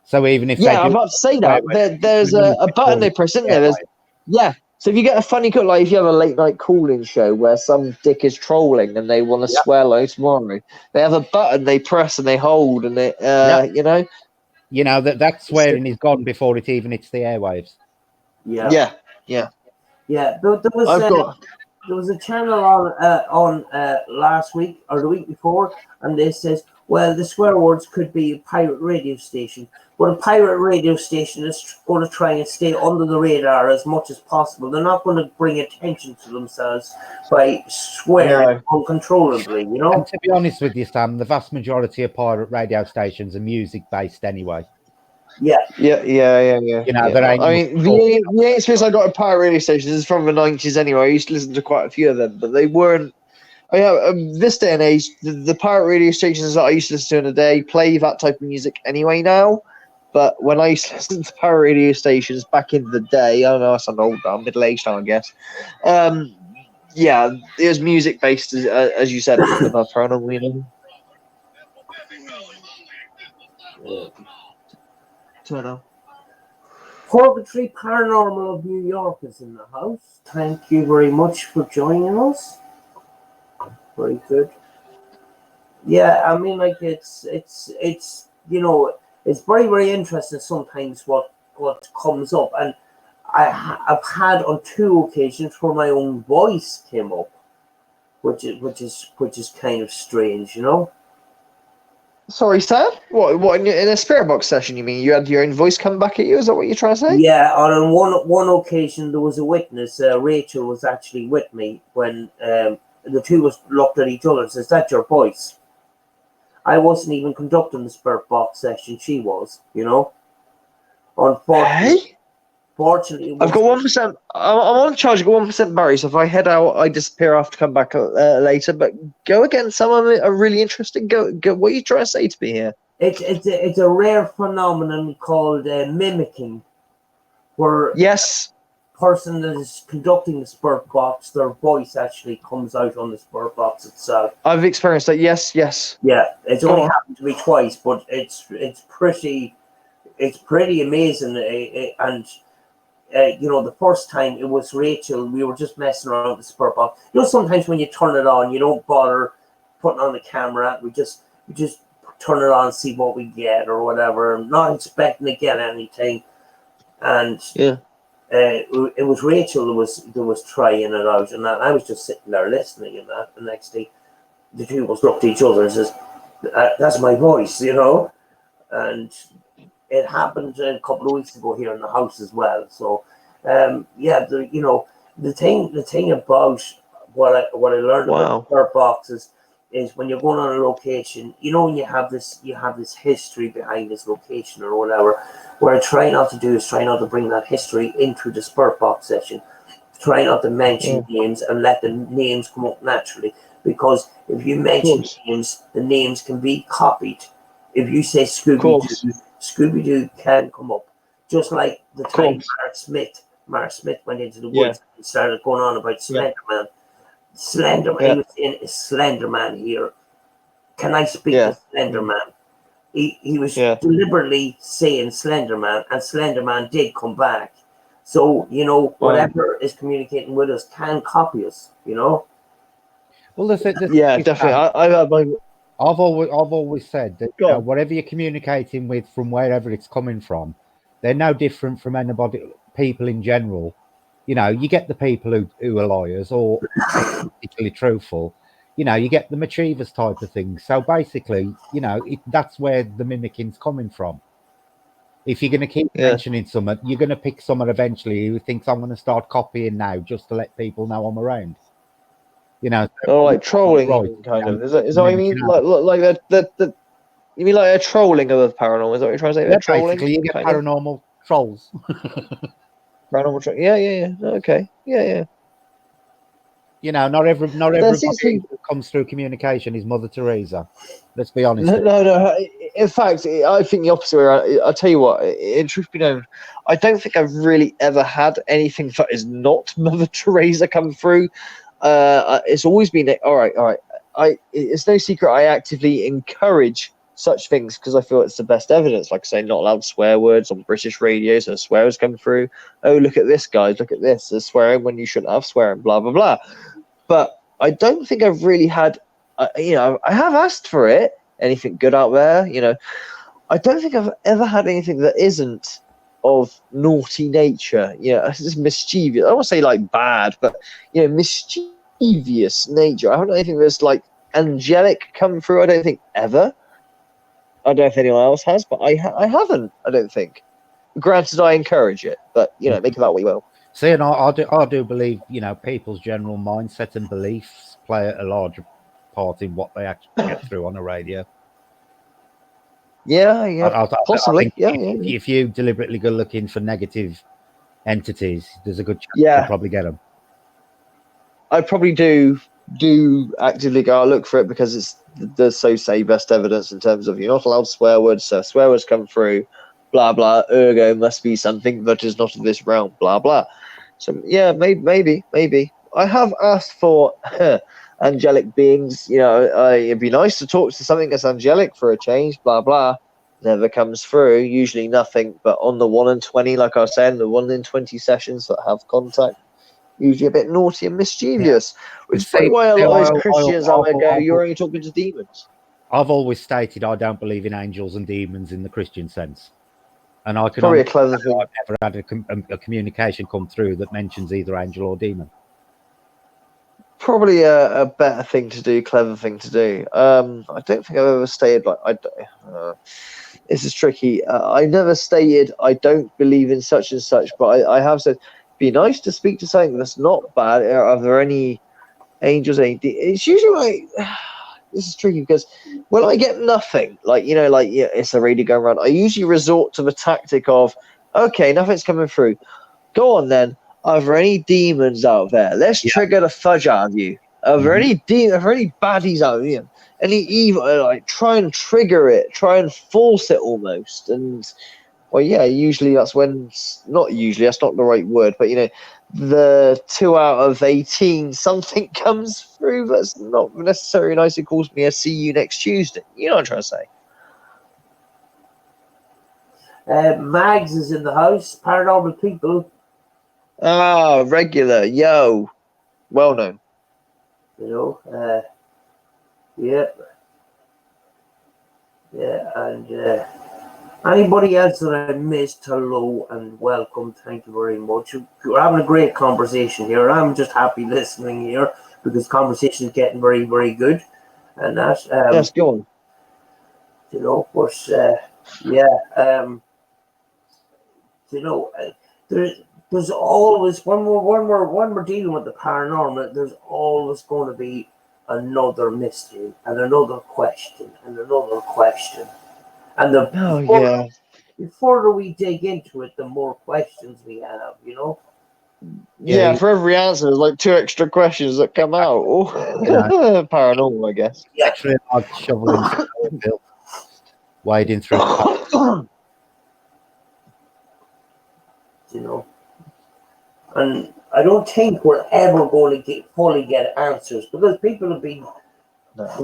So even if they Yeah, I'm do about to say that there's a button they press in there. Yeah. So if you get a funny call, like if you have a late night calling show where some dick is trolling and they want to swear loads tomorrow, they have a button they press and they hold and they, you know that swearing is gone before it even hits the airwaves. Yeah. There was a channel on last week or the week before, and they says, well, the swear words could be a pirate radio station, but a pirate radio station is going to try and stay under the radar as much as possible. They're not going to bring attention to themselves by swearing uncontrollably, you know? And to be honest with you, Sam, the vast majority of pirate radio stations are music based anyway. Yeah. You know, there ain't. I mean, the experience I got at pirate radio stations is from the 90s anyway. I used to listen to quite a few of them, but they weren't. This day and age, the pirate radio stations that I used to listen to in a day play that type of music anyway now. But when I used to listen to pirate radio stations back in the day, I don't know, I sound old now, middle aged now, I guess. It was music based, as you said, about paranormal, you know. Purgatory Paranormal of New York is in the house. Thank you very much for joining us. Very good. Yeah, I mean, like it's you know, it's very, very interesting sometimes what comes up, and I've had on 2 occasions where my own voice came up, which is kind of strange, you know. Sorry, Sam? What in a spirit box session, you mean? You had your own voice come back at you? Is that what you're trying to say? Yeah, on one occasion there was a witness. Rachel was actually with me when the two was looked at each other and says, "That's your voice." I wasn't even conducting the spirit box session; she was, you know. Unfortunately, I've got 1%. I'm on charge. I've got 1% Barry. So if I head out, I disappear. I have to come back later. But go again. Some of them are really interesting. Go. What are you trying to say to me here? It's a rare phenomenon called mimicking, where person that is conducting the spirit box, their voice actually comes out on the spirit box itself. I've experienced that. Yes. Yeah, it's only happened to me twice, but it's pretty amazing. And you know, the first time it was Rachel. We were just messing around with the spirit box. You know, sometimes when you turn it on, you don't bother putting on the camera. We just turn it on, see what we get or whatever. I'm not expecting to get anything. And it was Rachel that was trying it out, and I was just sitting there listening. And that the next day, the two of us looked at each other and says, "That's my voice," you know. And it happened a couple of weeks ago here in the house as well. So, the thing about what I learned about bird boxes is when you're going on a location, when you have this history behind this location or whatever. What I try not to do is try not to bring that history into the spirit box session. Try not to mention names and let the names come up naturally. Because if you mention names, the names can be copied. If you say Scooby-Doo, Scooby-Doo can come up. Just like the time Mark Smith went into the woods and started going on about Slenderman. Slenderman, he was saying, "Is Slenderman here? Can I speak to Slenderman?" He was deliberately saying Slenderman, and Slenderman did come back. So, whatever is communicating with us can copy us, Well, definitely. I've always said that whatever you're communicating with from wherever it's coming from, they're no different from people in general. You get the people who are liars or particularly truthful. You get the mischievous type of thing. So basically, that's where the mimicking's coming from. If you're going to keep mentioning someone, you're going to pick someone eventually who thinks I'm going to start copying now just to let people know I'm around. Like trolling, kind of. Is that what you mean? Like that. You mean like a trolling of paranormal? Is that what you're trying to say? Yeah, trolling. Basically, you get paranormal trolls. Paranormal troll. Yeah. Okay. Yeah. Not everybody who comes through communication is Mother Teresa. Let's be honest. No. In fact, I think the opposite way around. I'll tell you what. In truth be known, I don't think I've really ever had anything that is not Mother Teresa come through. It's always been all right. It's no secret I actively encourage such things because I feel it's the best evidence. Like I say, not allowed swear words on British radio, so swears come through. Oh, look at this, guys! Look at this. They're swearing when you shouldn't have swearing. Blah blah blah. But I don't think I've really had. I have asked for it. Anything good out there? I don't think I've ever had anything that isn't of naughty nature. It's just mischievous. I don't want to say like bad, but mischievous nature. I haven't had anything that's like angelic come through. I don't think ever. I don't know if anyone else has, but I haven't. I don't think. Granted, I encourage it, but make of that what you will. See, and I do believe people's general mindset and beliefs play a large part in what they actually get through on the radio. Yeah, possibly. If you deliberately go looking for negative entities, there's a good chance you'll probably get them. I probably do actively go look for it because there's best evidence in terms of you're not allowed swear words, so swear words come through, blah blah. Ergo must be something that is not of this realm, blah blah. So maybe. I have asked for angelic beings. It'd be nice to talk to something that's angelic for a change, blah blah. Never comes through. Usually nothing, but on the 1 in 20, like I was saying, the 1 in 20 sessions that have contact. Usually a bit naughty and mischievous, which is probably why a lot of those Christians out there go, "You're only talking to demons." I've always stated I don't believe in angels and demons in the Christian sense, and I can probably a clever thing. I've never had a communication come through that mentions either angel or demon. Probably a better thing to do, clever thing to do. I don't think I've ever stated this is tricky. I never stated I don't believe in such and such, but I have said. Be nice to speak to something that's not bad. Are there any angels? It's usually like this is tricky because when I get nothing, it's a radio going around. I usually resort to the tactic of, okay, nothing's coming through. Go on then. Are there any demons out there? Let's trigger the fudge out of you. Are there any baddies out there? Any evil? Try and trigger it. Try and force it almost. And well, usually that's when, not usually, that's not the right word, but the 2 out of 18, something comes through that's not necessarily nice. It calls me a see you next Tuesday. You know what I'm trying to say? Mags is in the house, paranormal people. Regular, yo. Well known. Yeah. Yeah, and anybody else that I missed, hello and welcome. Thank you very much. We're having a great conversation here. I'm just happy listening here because conversation is getting very, very good. And that, Yes, go on. you know, but yeah, you know, there's always when we're dealing with the paranormal, there's always going to be another mystery and another question and another question. And Oh yeah. the further we dig into it, the more questions we have, you know? Yeah, Yeah. for every answer, there's like 2 extra questions that come out. You know, Paranormal, I guess. Yeah. literally like shoveling snow and filth, wading through. You know? And I don't think we're ever going to fully get answers because people have been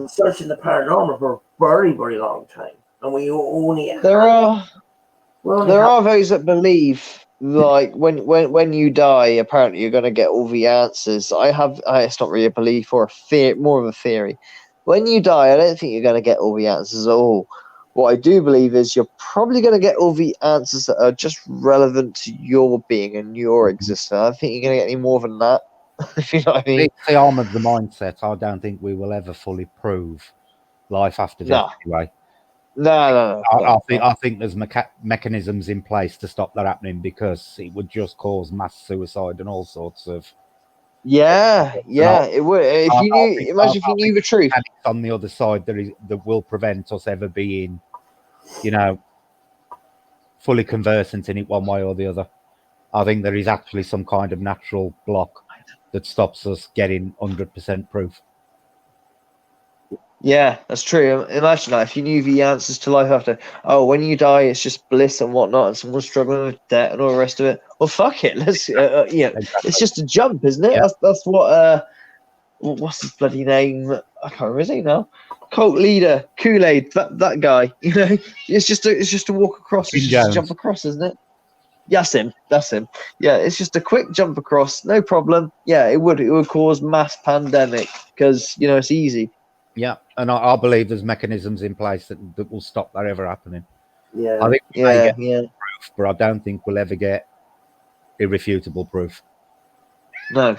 searching the paranormal for a very, very long time. And we only There are have those that believe like when you die, apparently you're going to get all the answers. It's not really a belief or a fear, more of a theory. When you die, I don't think you're going to get all the answers at all. What I do believe is you're probably going to get all the answers that are just relevant to your being and your existence. I don't think you're going to get any more than that. If you know what I mean. See, I'm of the mindset I don't think we will ever fully prove life after death. No. Anyway, No. I think there's mechanisms in place to stop that happening because it would just cause mass suicide and all sorts of. Yeah, it would. If you knew, imagine if you knew the truth. On the other side, that will prevent us ever being, you know, fully conversant in it one way or the other. I think there is actually some kind of natural block that stops us getting 100% proof. Yeah, that's true. Imagine that if you knew the answers to life after. Oh, when you die, it's just bliss and whatnot, and someone's struggling with debt and all the rest of it. Well, fuck it. Let's, Exactly. it's just a jump, isn't it? Yeah. That's what. What's his bloody name? I can't remember his name now. Cult leader, Kool-Aid, that guy. You know, it's just a walk across. It's just a jump across, isn't it? That's him. Yeah, it's just a quick jump across, no problem. Yeah, it would cause mass pandemic because it's easy. Yeah, and I believe there's mechanisms in place that will stop that ever happening. Yeah. I think we may get Yeah. proof, but I don't think we'll ever get irrefutable proof. No.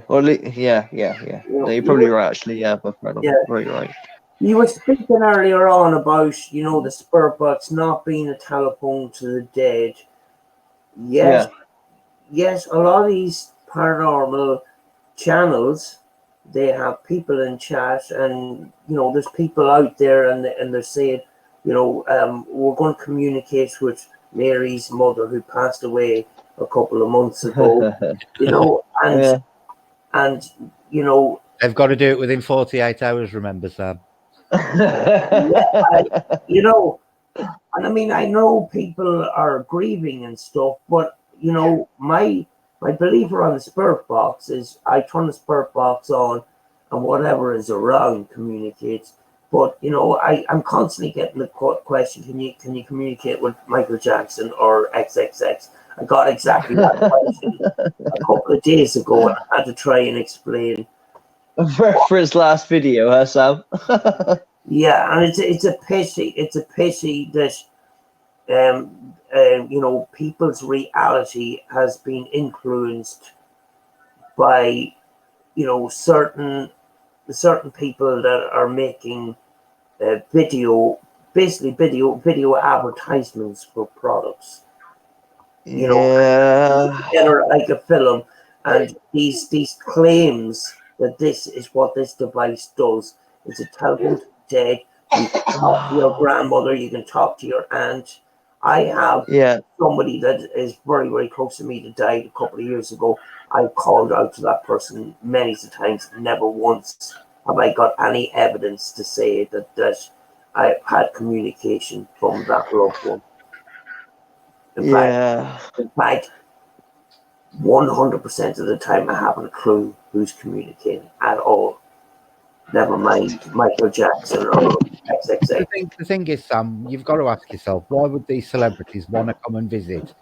Or yeah. No, you're probably right, actually. Yeah, but very right. You were speaking earlier on about, the spirit box not being a telephone to the dead. Yes. Yeah. Yes, a lot of these paranormal channels, they have people in chat, and there's people out there, and they're saying, we're going to communicate with Mary's mother who passed away a couple of months ago, and They've got to do it within 48 hours. Remember, Sam. And I mean, I know people are grieving and stuff, but my belief around the spirit box is I turn the spirit box on, and whatever is around communicates. But I'm constantly getting the question: Can you communicate with Michael Jackson or XXX? I got exactly that question a couple of days ago, and I had to try and explain. For his last video, huh, Sam? Yeah, and it's a pity. It's a pity that people's reality has been influenced by certain people that are making video advertisements for products. Together like a film, and these claims that this is what this device does. It's a telephone to the dead. You can talk to your grandmother. You can talk to your aunt. I have somebody that is very, very close to me that died a couple of years ago. I called out to that person many times. Never once have I got any evidence to say that I've had communication from that loved one. In fact, 100% of the time I haven't a clue who's communicating at all. Never mind Michael Jackson or XXX. The thing is, Sam, you've got to ask yourself, why would these celebrities want to come and visit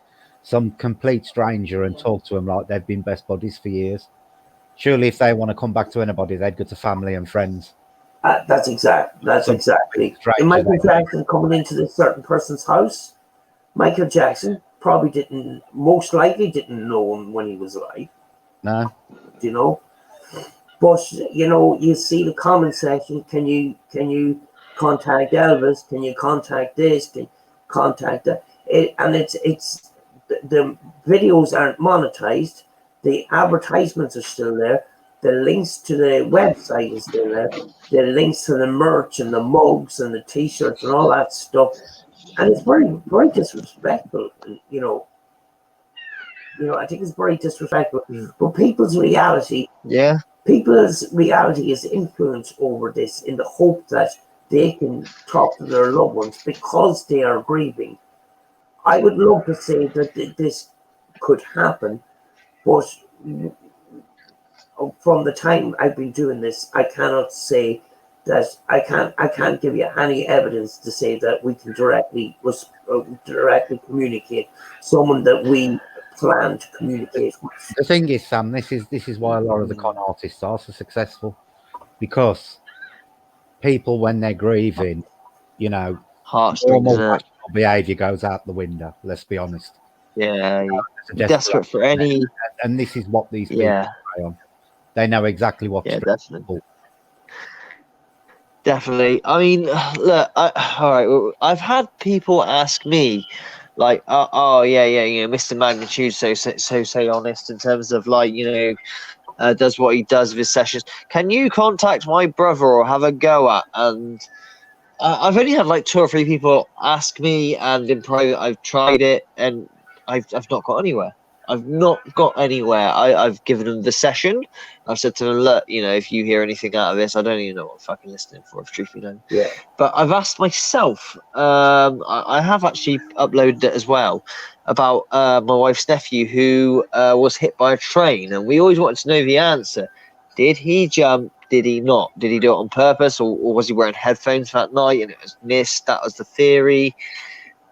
some complete stranger and talk to them like they've been best buddies for years? Surely if they want to come back to anybody, they'd go to family and friends. That's exactly. Straight And Michael away. Jackson coming into this certain person's house. Michael Jackson probably most likely didn't know him when he was alive. No. You know, but you see the comment section. Can you contact Elvis? Can you contact this? Can you contact that? And it's the videos aren't monetized. The advertisements are still there. The links to the website is still there. The links to the merch and the mugs and the T-shirts and all that stuff. And it's very, very disrespectful. I think it's very disrespectful. But people's reality is influenced over this in the hope that they can talk to their loved ones because they are grieving. I would love to say that this could happen, but from the time I've been doing this, I cannot say that I can't give you any evidence to say that we can directly communicate someone that we plan to communicate with. The thing is, Sam, this is why a lot of the con artists are so successful, because people, when they're grieving, heartstrings, normal behaviour goes out the window. Let's be honest. Yeah, desperate for any, and this is what these people rely on. They know exactly what. Yeah, definitely. I mean, look, all right. Well, I've had people ask me, like, Mr. Magnitude, so honest in terms of does what he does with his sessions. Can you contact my brother or have a go at? And I've only had like 2 or 3 people ask me, and in private I've tried it, and I've not got anywhere. I've given them the session. I've said to them, look, if you hear anything out of this, I don't even know what I'm fucking listening for, if truth be known. Yeah. But I've asked myself, I have actually uploaded it as well, about my wife's nephew who was hit by a train, and we always wanted to know the answer. Did he jump? Did he not? Did he do it on purpose, or was he wearing headphones that night and it was missed? That was the theory.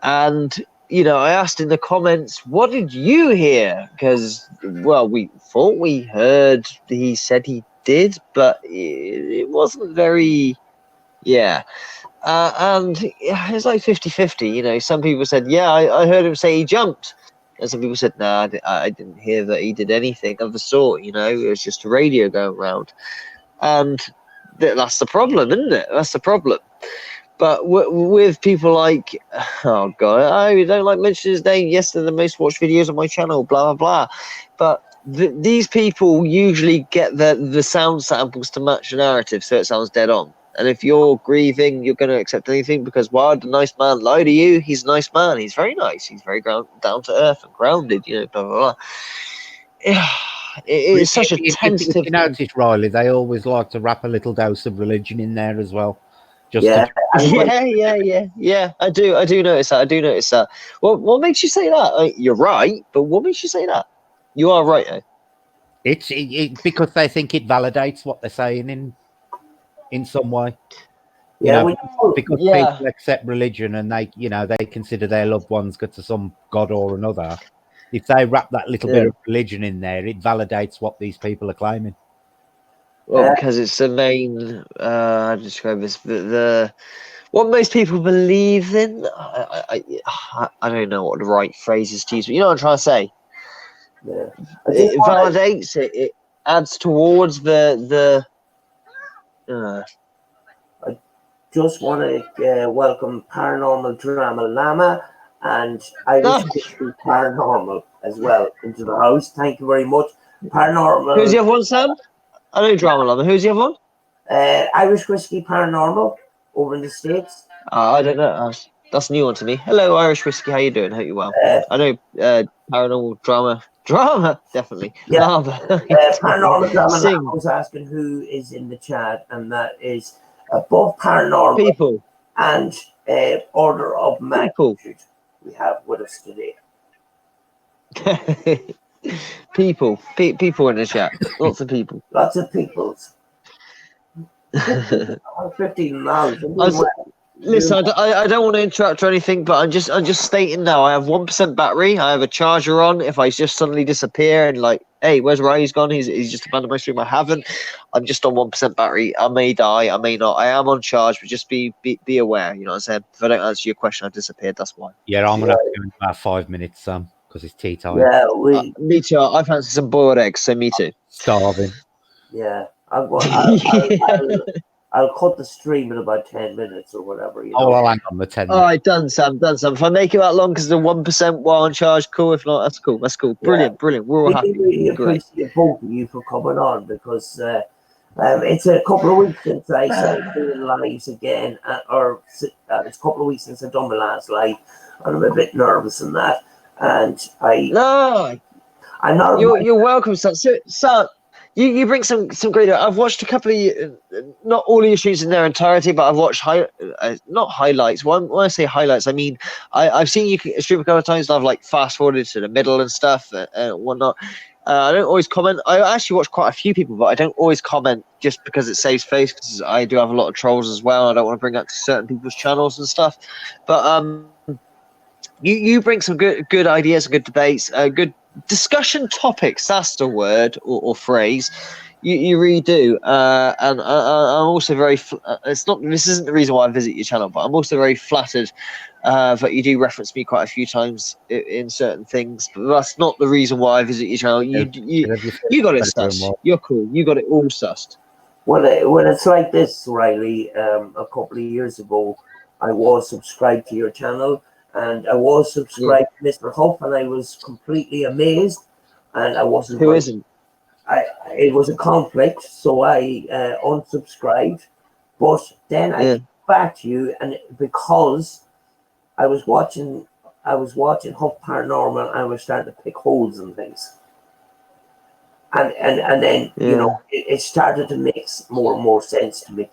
And I asked in the comments, what did you hear? Because, well, we thought we heard he said he did, but it wasn't very, and it's like 50-50, some people said, I heard him say he jumped. And some people said, no, I didn't hear that he did anything of the sort, it was just a radio going around. And that's the problem, isn't it? That's the problem. But with people like, oh God, I don't like mentioning his name. Yes, they're the most watched videos on my channel, blah, blah, blah. But these people usually get the sound samples to match the narrative, so it sounds dead on. And if you're grieving, you're going to accept anything because why would a nice man lie to you? He's a nice man. He's very nice. He's very down to earth and grounded, blah, blah, blah. It's such a tentative. If you notice, Riley, they always like to wrap a little dose of religion in there as well. I do notice that. Well, what makes you say that? You're right, but what makes you say that? You are right, though. It's because they think it validates what they're saying in some way. Because people accept religion and they consider their loved ones go to some god or another. If they wrap that little bit of religion in there, it validates what these people are claiming. Well, because it's the main. I describe this what most people believe in. I don't know what the right phrase is to use, but you know what I'm trying to say. Yeah. It validates it. It adds towards the. I just want to welcome Paranormal Drama Llama and Irish Whiskey Paranormal as well into the house. Thank you very much. Paranormal. Who's the other one, Sam? I know Drama Llama. Who's the other one? Irish Whiskey Paranormal over in the States. I don't know. That's a new one to me. Hello, Irish Whiskey. How you doing? Hope you're well. I know Paranormal Drama, definitely. Yeah. Paranormal Drama. I was asking who is in the chat, and that is both Paranormal people and Order of Magnitude we have with us today. people in the chat. Lots of people. Lots of peoples. 15 miles. Listen, I don't want to interrupt or anything, but I'm just stating now. I have 1% battery. I have a charger on. If I just suddenly disappear and like, hey, where's Riley's gone? He's just abandoned my stream. I haven't. I'm just on 1% battery. I may die. I may not. I am on charge, but just be aware. You know what I'm saying? If I don't answer your question, I've disappeared. That's why. Yeah, I'm gonna have to go in about 5 minutes, Sam, because it's tea time. Yeah, Me too. I fancy some boiled eggs, so me too. Starving. yeah. I'll cut the stream in about 10 minutes or whatever. You know? Oh, I'll hang on the 10 All right, done, Sam. If I make it that long because the 1% while on charge, cool. If not, that's cool. Brilliant. We're all happy. Really Great. appreciate both of you for coming on because it's a couple of weeks since I started doing lives again, it's a couple of weeks since I've done my last live, and I'm a bit nervous in that. And I'm not. You're welcome, Sam. So you bring some great. I've watched a couple of not all of your streams in their entirety, but I've watched not highlights. When I say highlights, I mean I've seen you stream a couple of times, and I've like fast forwarded to the middle and stuff and whatnot. I don't always comment. I actually watch quite a few people, but I don't always comment just because it saves face. Because I do have a lot of trolls as well. I don't want to bring up to certain people's channels and stuff. But you bring some good ideas, good debates, good discussion topics. That's the word or phrase. You really do. And I'm also very. This isn't the reason why I visit your channel, but I'm also very flattered that you do reference me quite a few times in certain things. But that's not the reason why I visit your channel. You got it sussed. You're cool. You got it all sussed. When it's like this, Riley, a couple of years ago, I was subscribed to your channel, and I was subscribed to Mr. Huff, and I was completely amazed, and I wasn't. Who isn't? It was a conflict, so I unsubscribed, but then I came back to you, and because I was watching Huff Paranormal, I was starting to pick holes in things. And then, you know, it started to make more and more sense to me,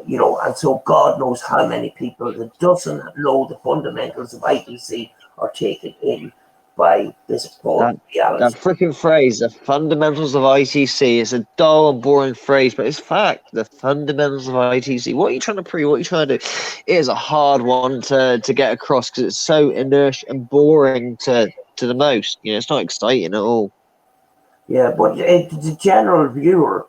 you know, and so God knows how many people that doesn't know the fundamentals of ITC are taken in by this false reality. That freaking phrase, the fundamentals of ITC, is a dull and boring phrase, but it's fact. The fundamentals of ITC. What are you trying to prove? What are you trying to do? It is a hard one to get across because it's so inert and boring to the most. You know, it's not exciting at all. Yeah, but the general viewer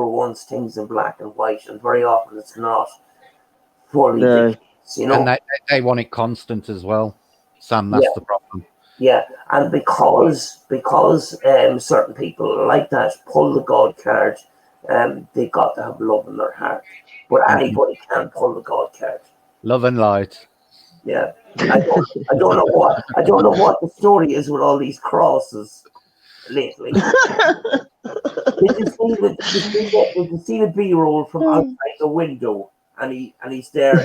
wants things in black and white, and very often it's not fully the case, you know. And they want it constant as well, Sam. That's the problem. Yeah, and because certain people like that pull the God card, they got to have love in their heart. But anybody can pull the God card. Love and light. Yeah, I don't know what the story is with all these crosses lately. Did you see the B-roll from outside the window, and he's there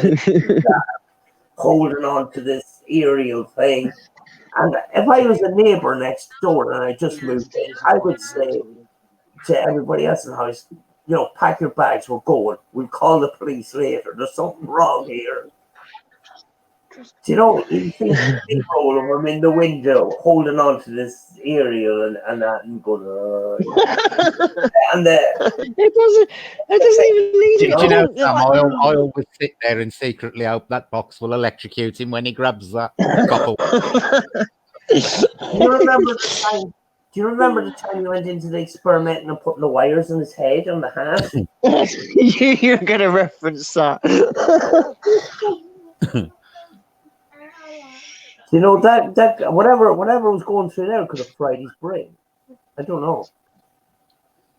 holding on to this aerial thing? And if I was a neighbour next door and I just moved in, I would say to everybody else in the house, you know, pack your bags, we're going. We'll call the police later. There's something wrong here. Do you know, you see the B-roll of him in the window holding on to this aerial and that and going, and it doesn't even need it. Do you know, Sam, I always sit there and secretly hope that box will electrocute him when he grabs that copper. Do you remember the time you went into the experimenting and putting the wires in his head on the hat? You're going to reference that. You know that whatever was going through there could have fried his brain. I don't know.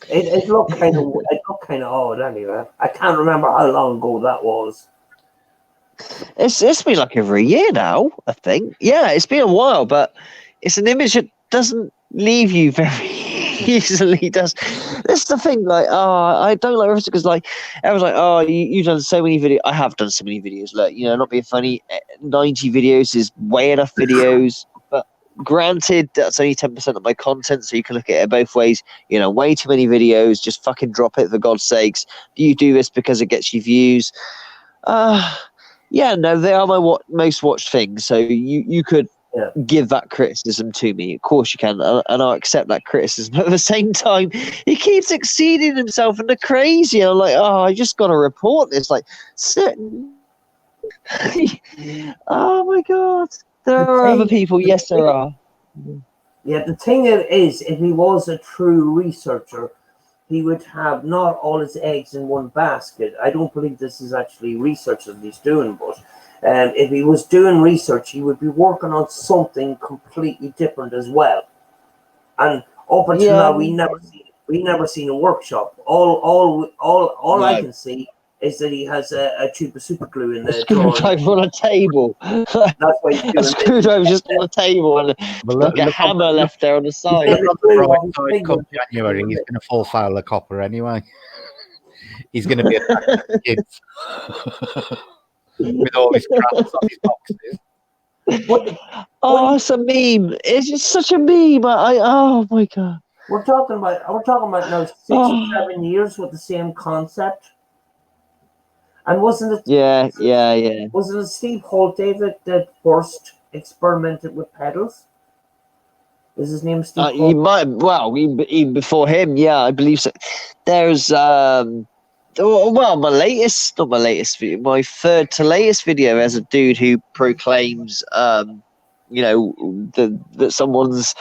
It looked kind of odd anyway. I can't remember how long ago that was. It's been like over a year now, I think. Yeah, it's been a while, but it's an image that doesn't leave you very easily. Does that's the thing? Like, I don't like references because, like, everyone's like, oh, you've done so many videos. I have done so many videos. Like, you know, not being funny, 90 videos is way enough videos. But granted, that's only 10% of my content, so you can look at it both ways. You know, way too many videos. Just fucking drop it for God's sakes. Do you do this because it gets you views? Yeah, no, they are my most watched things. So you could give that criticism to me. Of course you can, and I'll accept that criticism. But at the same time, he keeps exceeding himself into crazy. And I'm like, I just got to report this. Like, Oh my God. There are other people. Yes, there are. Yeah, the thing is, if he was a true researcher, he would have not all his eggs in one basket. I don't believe this is actually research that he's doing, but if he was doing research, he would be working on something completely different as well. And up until now, we never seen a workshop. All I No. can see is that he has a tube of super glue in the drawer. Screwdriver on a table. That's why he's A doing screwdriver just on the table and Well, like a hammer left there on the side. Look on the bright side, come January, he's going to fall foul of copper anyway. He's going to be attacking kids with all his crafts on his boxes. Oh, it's a meme. It's just such a meme. Oh my God. We're talking about now 6 or 7 years with the same concept. And wasn't it? Yeah. Wasn't it Steve Holt, David, that first experimented with pedals? Is his name Steve Holt? He might. Well, even before him, yeah, I believe so. There's my third to latest video as a dude who proclaims, that someone's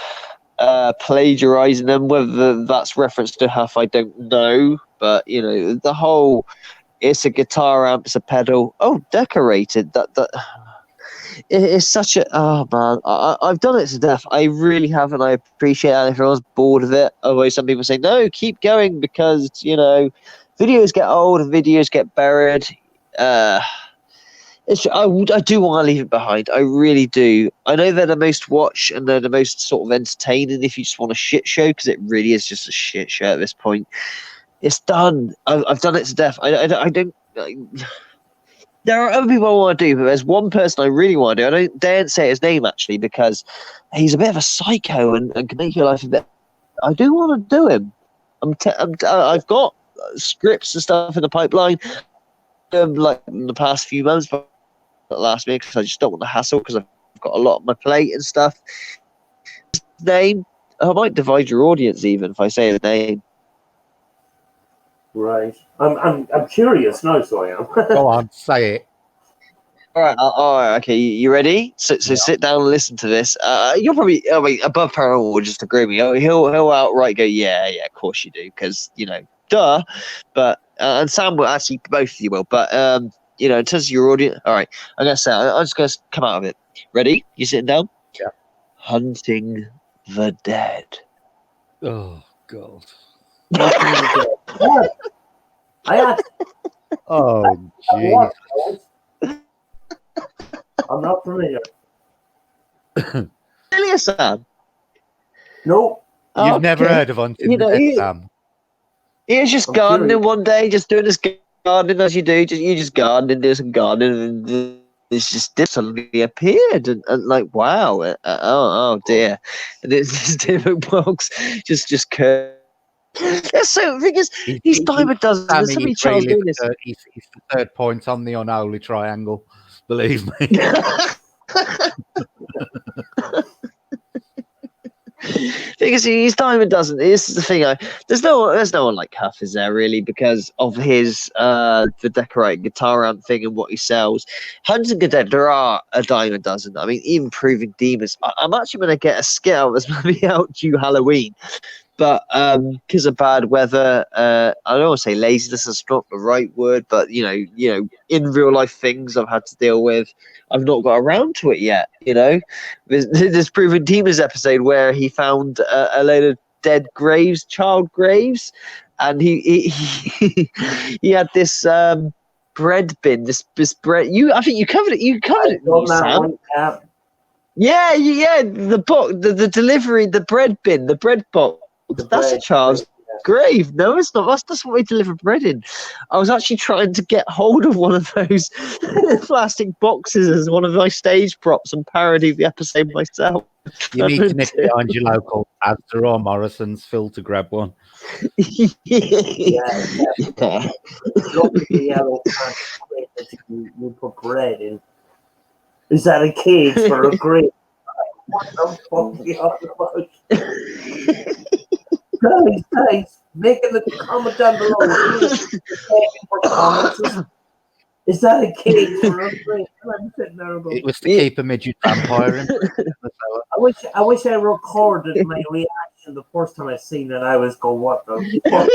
plagiarizing them. Whether that's reference to Huff, I don't know. But the whole, it's a guitar amp, it's a pedal. Oh, decorated. That it's such a, oh man, I've done it to death. I really have, and I appreciate that. If I was bored of it, although some people say no, keep going because videos get old and videos get buried. I do want to leave it behind. I really do. I know they're the most watched and they're the most sort of entertaining if you just want a shit show, because it really is just a shit show at this point. It's done. I've done it to death. I don't. There are other people I want to do, but there's one person I really want to do. I don't dare say his name actually because he's a bit of a psycho and can make your life a bit. I do want to do him. I've got scripts and stuff in the pipeline. Like in the past few months, but not last week because I just don't want the hassle because I've got a lot on my plate and stuff. His name, I might divide your audience even if I say his name. Right. I'm curious now, so I am. Go on, say it. All right. Okay, you ready? So sit down and listen to this. You'll probably, above Paranormal will just agree with me. Oh, he'll outright go, yeah, of course you do, because duh. But and Sam will actually, both of you will. But in terms of your audience, all right. I'm gonna say, I'm just gonna come out of it. Ready? You sitting down? Yeah. Hunting the dead. Oh God. I asked. Oh jeez. I'm not familiar. Really, Sam? No. You've never heard of Untitled Chapter, Sam? He was just gardening one day, just doing his gardening as you do. You just gardening, do some gardening, and it's just suddenly appeared, and like wow, oh dear, and it's different box just curved. That's so because he's diamond dozen. There's so many Charles doing this. He's the third point on the unholy triangle. Believe me. Because he's diamond dozen. This is the thing. There's no one like Huff, is there really? Because of his the decorated guitar amp thing and what he sells. Hunting the Dead, there are a dime a dozen. I mean, even Proving Demons. I'm actually going to get a skit out that's going to be out due Halloween. But because of bad weather, I don't want to say laziness is not the right word, but in real life things I've had to deal with, I've not got around to it yet. There's Proven Demons episode where he found a load of dead graves, child graves, and he had this bread bin, this bread. I think you covered it. You covered it, Sam. Yeah. The book, the delivery, the bread bin, the bread box. That's a child's grave. No, it's not. That's what we deliver bread in. I was actually trying to get hold of one of those plastic boxes as one of my stage props and parody the episode myself. You need to nip behind your local Asda or Morrison's, Phil, to grab one. Yeah. Look at the yellow crate that you put bread in. Is that a cage for a grave? What the fuck are you on about? Guys, make in the comment down below. Is that a cake for a drink? I'm sitting there going, It was to keep a midget vampire in the cellar. I wish I recorded my reaction the first time I seen it. I was going, what the fuck?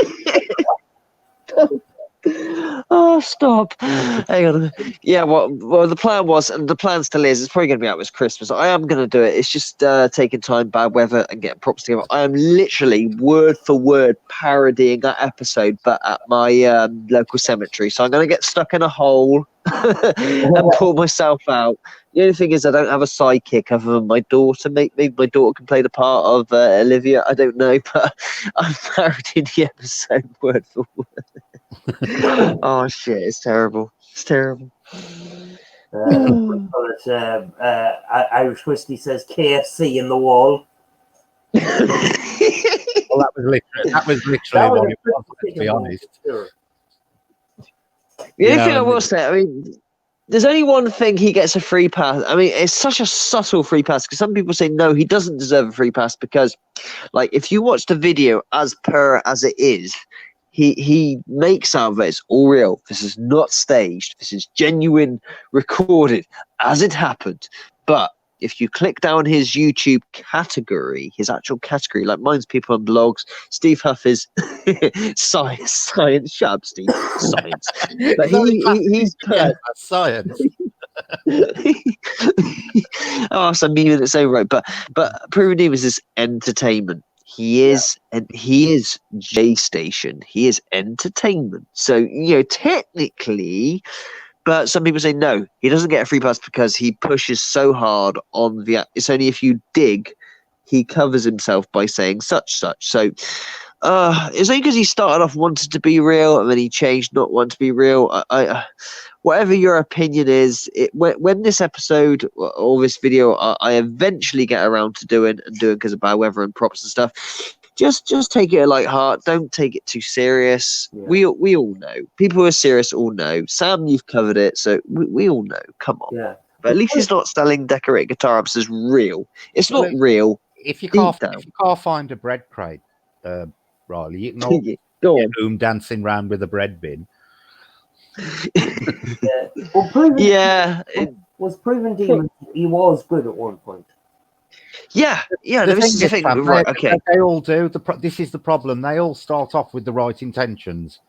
Oh, stop. Hang on. Yeah, well, the plan was, and the plan still is, it's probably going to be out this Christmas. I am going to do it. It's just taking time, bad weather, and getting props together. I am literally word for word parodying that episode, but at my local cemetery. So I'm going to get stuck in a hole and pull myself out. The only thing is I don't have a sidekick other than my daughter. Maybe my daughter can play the part of Olivia. I don't know, but I'm parodying the episode word for word. Oh shit! It's terrible. It's terrible. Irish Whiskey says KFC in the wall. Well, that was literally what it was, to be honest. The only thing I will say, I mean, there's only one thing he gets a free pass. I mean, it's such a subtle free pass because some people say no, he doesn't deserve a free pass because, like, if you watch the video as it is. He makes out that it's all real. This is not staged. This is genuine, recorded as it happened. But if you click down his YouTube category, his actual category, like mine's people and blogs, Steve Huff is science. Shut up, Steve. Science. But he's science. Oh, so me in its own right. But Proven Demons is entertainment. He is, and he is J Station. He is entertainment. So, technically, but some people say no, he doesn't get a free pass because he pushes so hard on the. It's only if you dig, he covers himself by saying such. So, it's only because he started off wanting to be real and then he changed not want to be real. I whatever your opinion is, when this episode or this video I eventually get around to doing because of bad weather and props and stuff, just take it light heart. Don't take it too serious. Yeah. We all know. People who are serious all know. Sam, you've covered it, so we all know. Come on. Yeah. But at least he's not selling decorated guitar amps as real. It's not real. If you can't find a bread crate, Riley, you can all dancing around with a bread bin. Well, was Proven Demon. He was good at one point. Yeah. This is the thing. Right, okay. They all do. This is the problem. They all start off with the right intentions.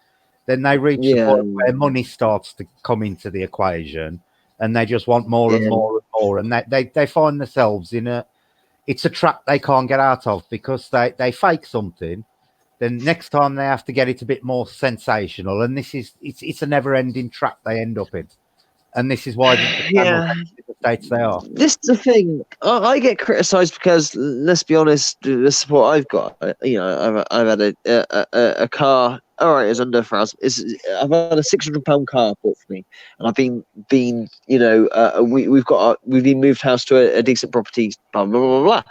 Then they reach the point where money starts to come into the equation, and they just want more and more and more. And they find themselves it's a trap they can't get out of because they fake something. Then next time they have to get it a bit more sensational, and it's a never-ending trap they end up in, and this is why the states they are. This is the thing. I get criticised because, let's be honest, the support I've got. I've had a car. All right, it's under $1,000. I've had a £600 car bought for me, and I've been we've been moved house to a decent property. Blah blah blah blah.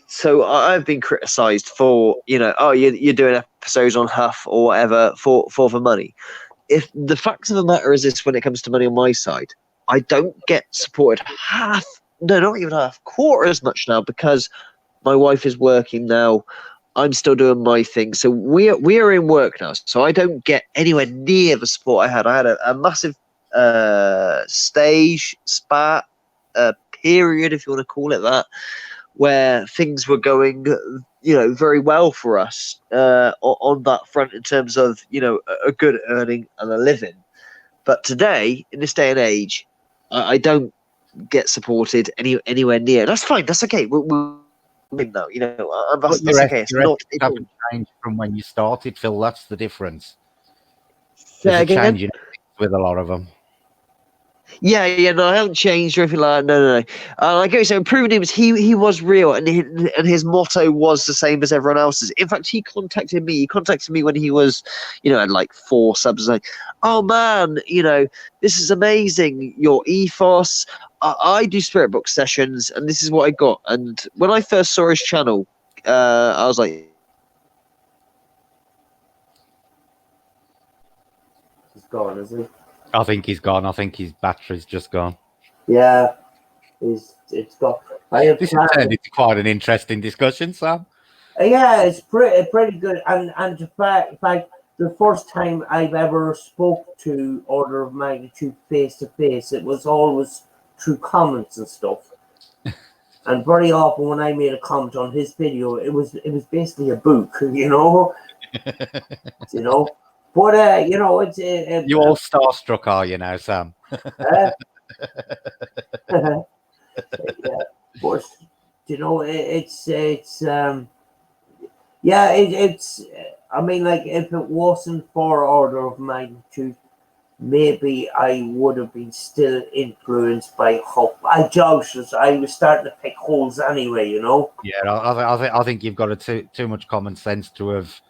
So I've been criticised for, you're doing episodes on Huff or whatever for the money. If the fact of the matter is this, when it comes to money on my side, I don't get supported not even half, quarter as much now because my wife is working now. I'm still doing my thing. So we are in work now. So I don't get anywhere near the support I had. I had a massive stage spat period, if you want to call it that, where things were going, very well for us on that front in terms of, a good earning and a living. But today, in this day and age, I don't get supported anywhere near. That's fine. That's okay. We'll that's okay. It's not haven't changed from when you started, Phil. That's the difference. There's a change with a lot of them. Yeah, no, I haven't changed or anything like that. No. Like I was saying, Proven Demons, he was real, and his motto was the same as everyone else's. In fact, he contacted me. He contacted me when he was, had like 4 subs. Like, oh man, this is amazing. Your ethos. I do spirit book sessions, and this is what I got. And when I first saw his channel, I was like, he's gone, is he? I think he's gone. I think his battery's just gone. Yeah, it's gone. This has turned into quite an interesting discussion, Sam. Yeah, it's pretty good. And in fact, the first time I've ever spoke to Order of Magnitude face to face, it was always through comments and stuff. And very often when I made a comment on his video, it was basically a book, you know. You know. But you know, it's you all starstruck, are you now, Sam? yeah, but you know, yeah, it's. I mean, like, if it wasn't for Order of Magnitude, maybe I would have been still influenced by hope. I doubted. I was starting to pick holes anyway, you know. Yeah, I think you've got too much common sense to have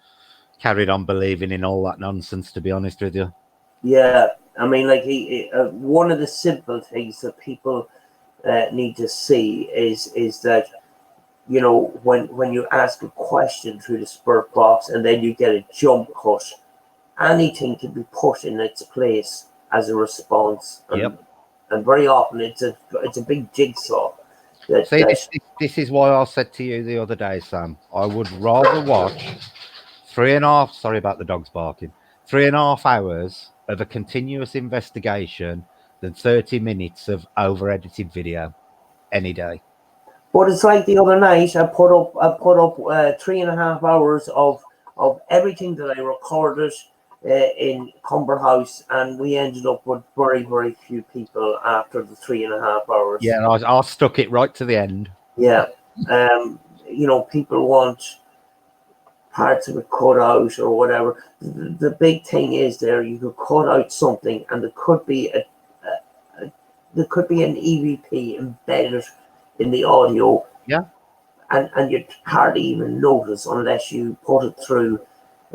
carried on believing in all that nonsense. To be honest with you. Yeah, I mean, like, one of the simple things that people need to see is that, you know, when you ask a question through the spirit box and then you get a jump cut, anything can be put in its place as a response. And, and very often it's a big jigsaw. See, this is why I said to you the other day, Sam, I would rather watch 3.5, sorry about the dogs barking, 3.5 hours of a continuous investigation than 30 minutes of over-edited video any day. But it's like the other night, I put up 3.5 hours of everything that I recorded in Cumber House, and we ended up with very, very few people after the 3.5 hours. Yeah, I stuck it right to the end. Yeah. You know, people want parts of it cut out or whatever. The big thing is there, you could cut out something and there could be an EVP embedded in the audio. Yeah. And you'd hardly even notice unless you put it through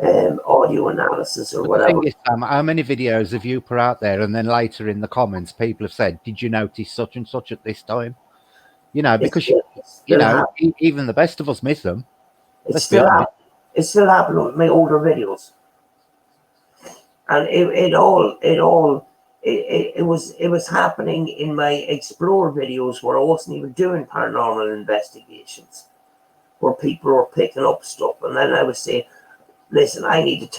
audio analysis or whatever. The thing is, Sam, how many videos have you put out there and then later in the comments people have said, did you notice such and such at this time? You know, because even the best of us miss them. It's still happening with my older videos. And it was happening in my explore videos where I wasn't even doing paranormal investigations, where people were picking up stuff, and then I was saying, listen, I need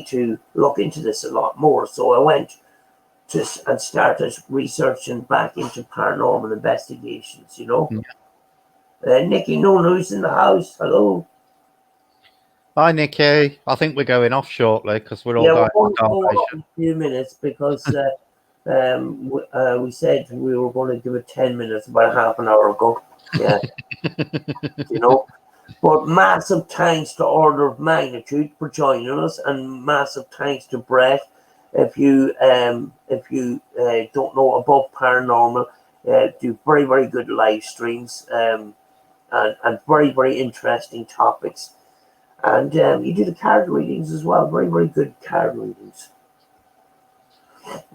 to look into this a lot more. So I went and started researching back into paranormal investigations, you know. Nikki, no news in the house. Hello. Hi, Nikki. I think we're going off shortly because we're all going to go off in a few minutes because we said we were going to give it 10 minutes about half an hour ago. Yeah. You know. But massive thanks to Order of Magnitude for joining us, and massive thanks to Brett. If you don't know about paranormal, do very, very good live streams and very, very interesting topics. And you do the card readings as well. Very, very good card readings.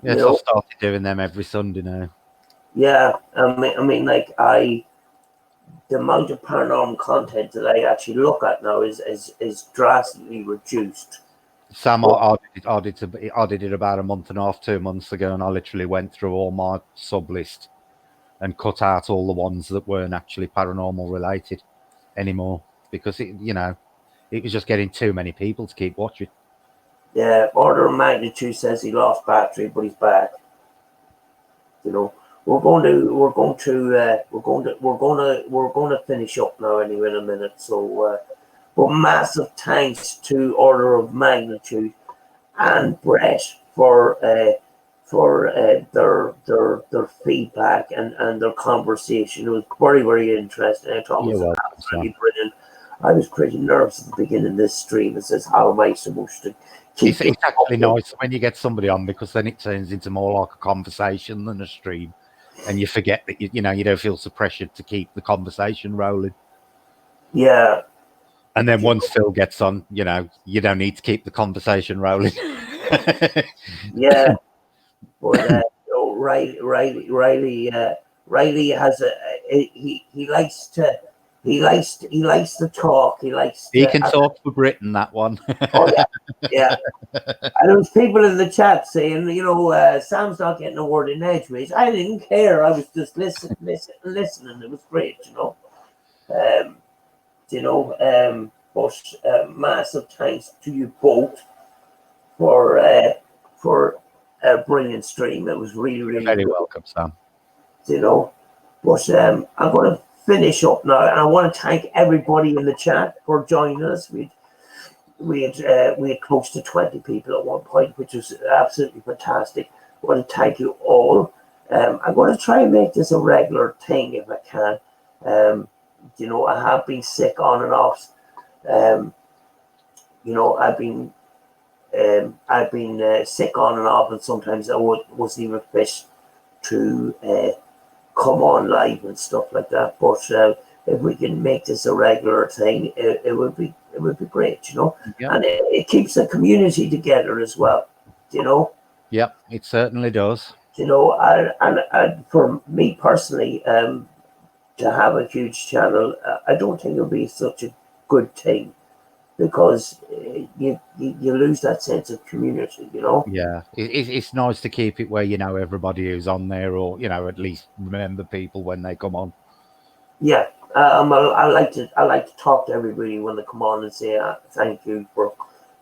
Yes, I've started doing them every Sunday now. Yeah, I mean, like, the amount of paranormal content that I actually look at now is drastically reduced. Sam, I did it about a month and a half, 2 months ago, and I literally went through all my sub list and cut out all the ones that weren't actually paranormal related anymore because it was just getting too many people to keep watching. Yeah, Order of Magnitude says he lost battery, but he's back. You know, we're going to finish up now anyway in a minute. So, but massive thanks to Order of Magnitude and Brett for their feedback and their conversation. It was very, very interesting. I thought it was absolutely brilliant. I was pretty nervous at the beginning of this stream. It says, how am I supposed to keep it's actually nice when you get somebody on, because then it turns into more like a conversation than a stream, and you forget that you don't feel so pressured to keep the conversation rolling. Yeah. And then once Phil gets on, you don't need to keep the conversation rolling. Yeah. But Riley has he likes to talk. He can talk for Britain, that one. Oh yeah. And there was people in the chat saying, Sam's not getting a word in edgeways. I didn't care. I was just listening. It was great, But massive thanks to you both for a brilliant stream. It was really, You're really very good, welcome, Sam. you know. But I'm going to finish up now, and I want to thank everybody in the chat for joining us. We had close to 20 people at one point, which was absolutely fantastic. I want to thank you all. I'm going to try and make this a regular thing if I can. You know, I have been sick on and off. You know, I've been sick on and off, and sometimes I wasn't even fit to come on live and stuff like that. But if we can make this a regular thing, it would be great, you know. Yep. And it keeps the community together as well, you know. Yep, it certainly does. You know, and for me personally, to have a huge channel, I don't think it would be such a good thing, because you lose that sense of community, you know. Yeah, it's nice to keep it where you know everybody who's on there, or you know, at least remember people when they come on. Yeah, I like to talk to everybody when they come on and say thank you for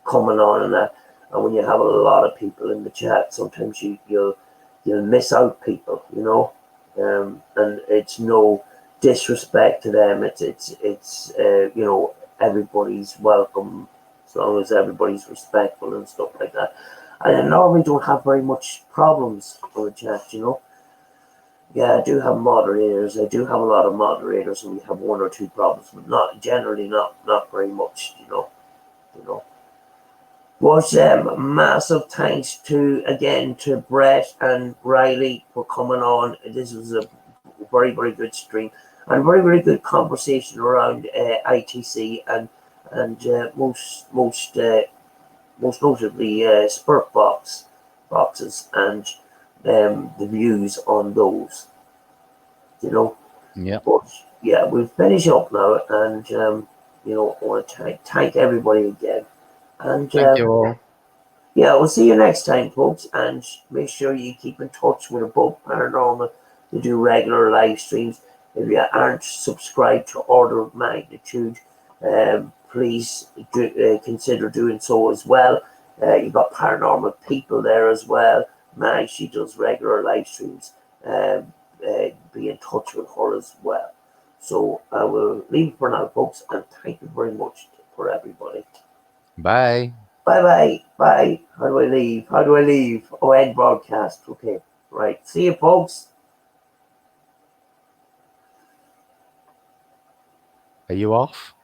coming on, and that. And when you have a lot of people in the chat, sometimes you'll miss out people, you know. And it's no disrespect to them. It's you know, everybody's welcome as long as everybody's respectful and stuff like that. And I normally don't have very much problems on the chat, you know. Yeah, I do have moderators. I do have a lot of moderators, and we have one or two problems, but not generally, not very much, you know. But massive thanks to Brett and Riley for coming on. This was a very, very good stream, and very, very good conversation around ITC and most notably Spurt boxes and the views on those, you know. Yeah. But yeah, we'll finish up now, and you know, I want to thank everybody again, and Thank you all. yeah, we'll see you next time, folks, and make sure you keep in touch with Above Paranormal to do regular live streams. If you aren't subscribed to Order of Magnitude, please consider doing so as well. You've got Paranormal People there as well. Mag, she does regular live streams. Be in touch with her as well. So I will leave for now, folks, and thank you very much for everybody. Bye. Bye. How do I leave? Oh, end broadcast. Okay. Right. See you, folks. Are you off?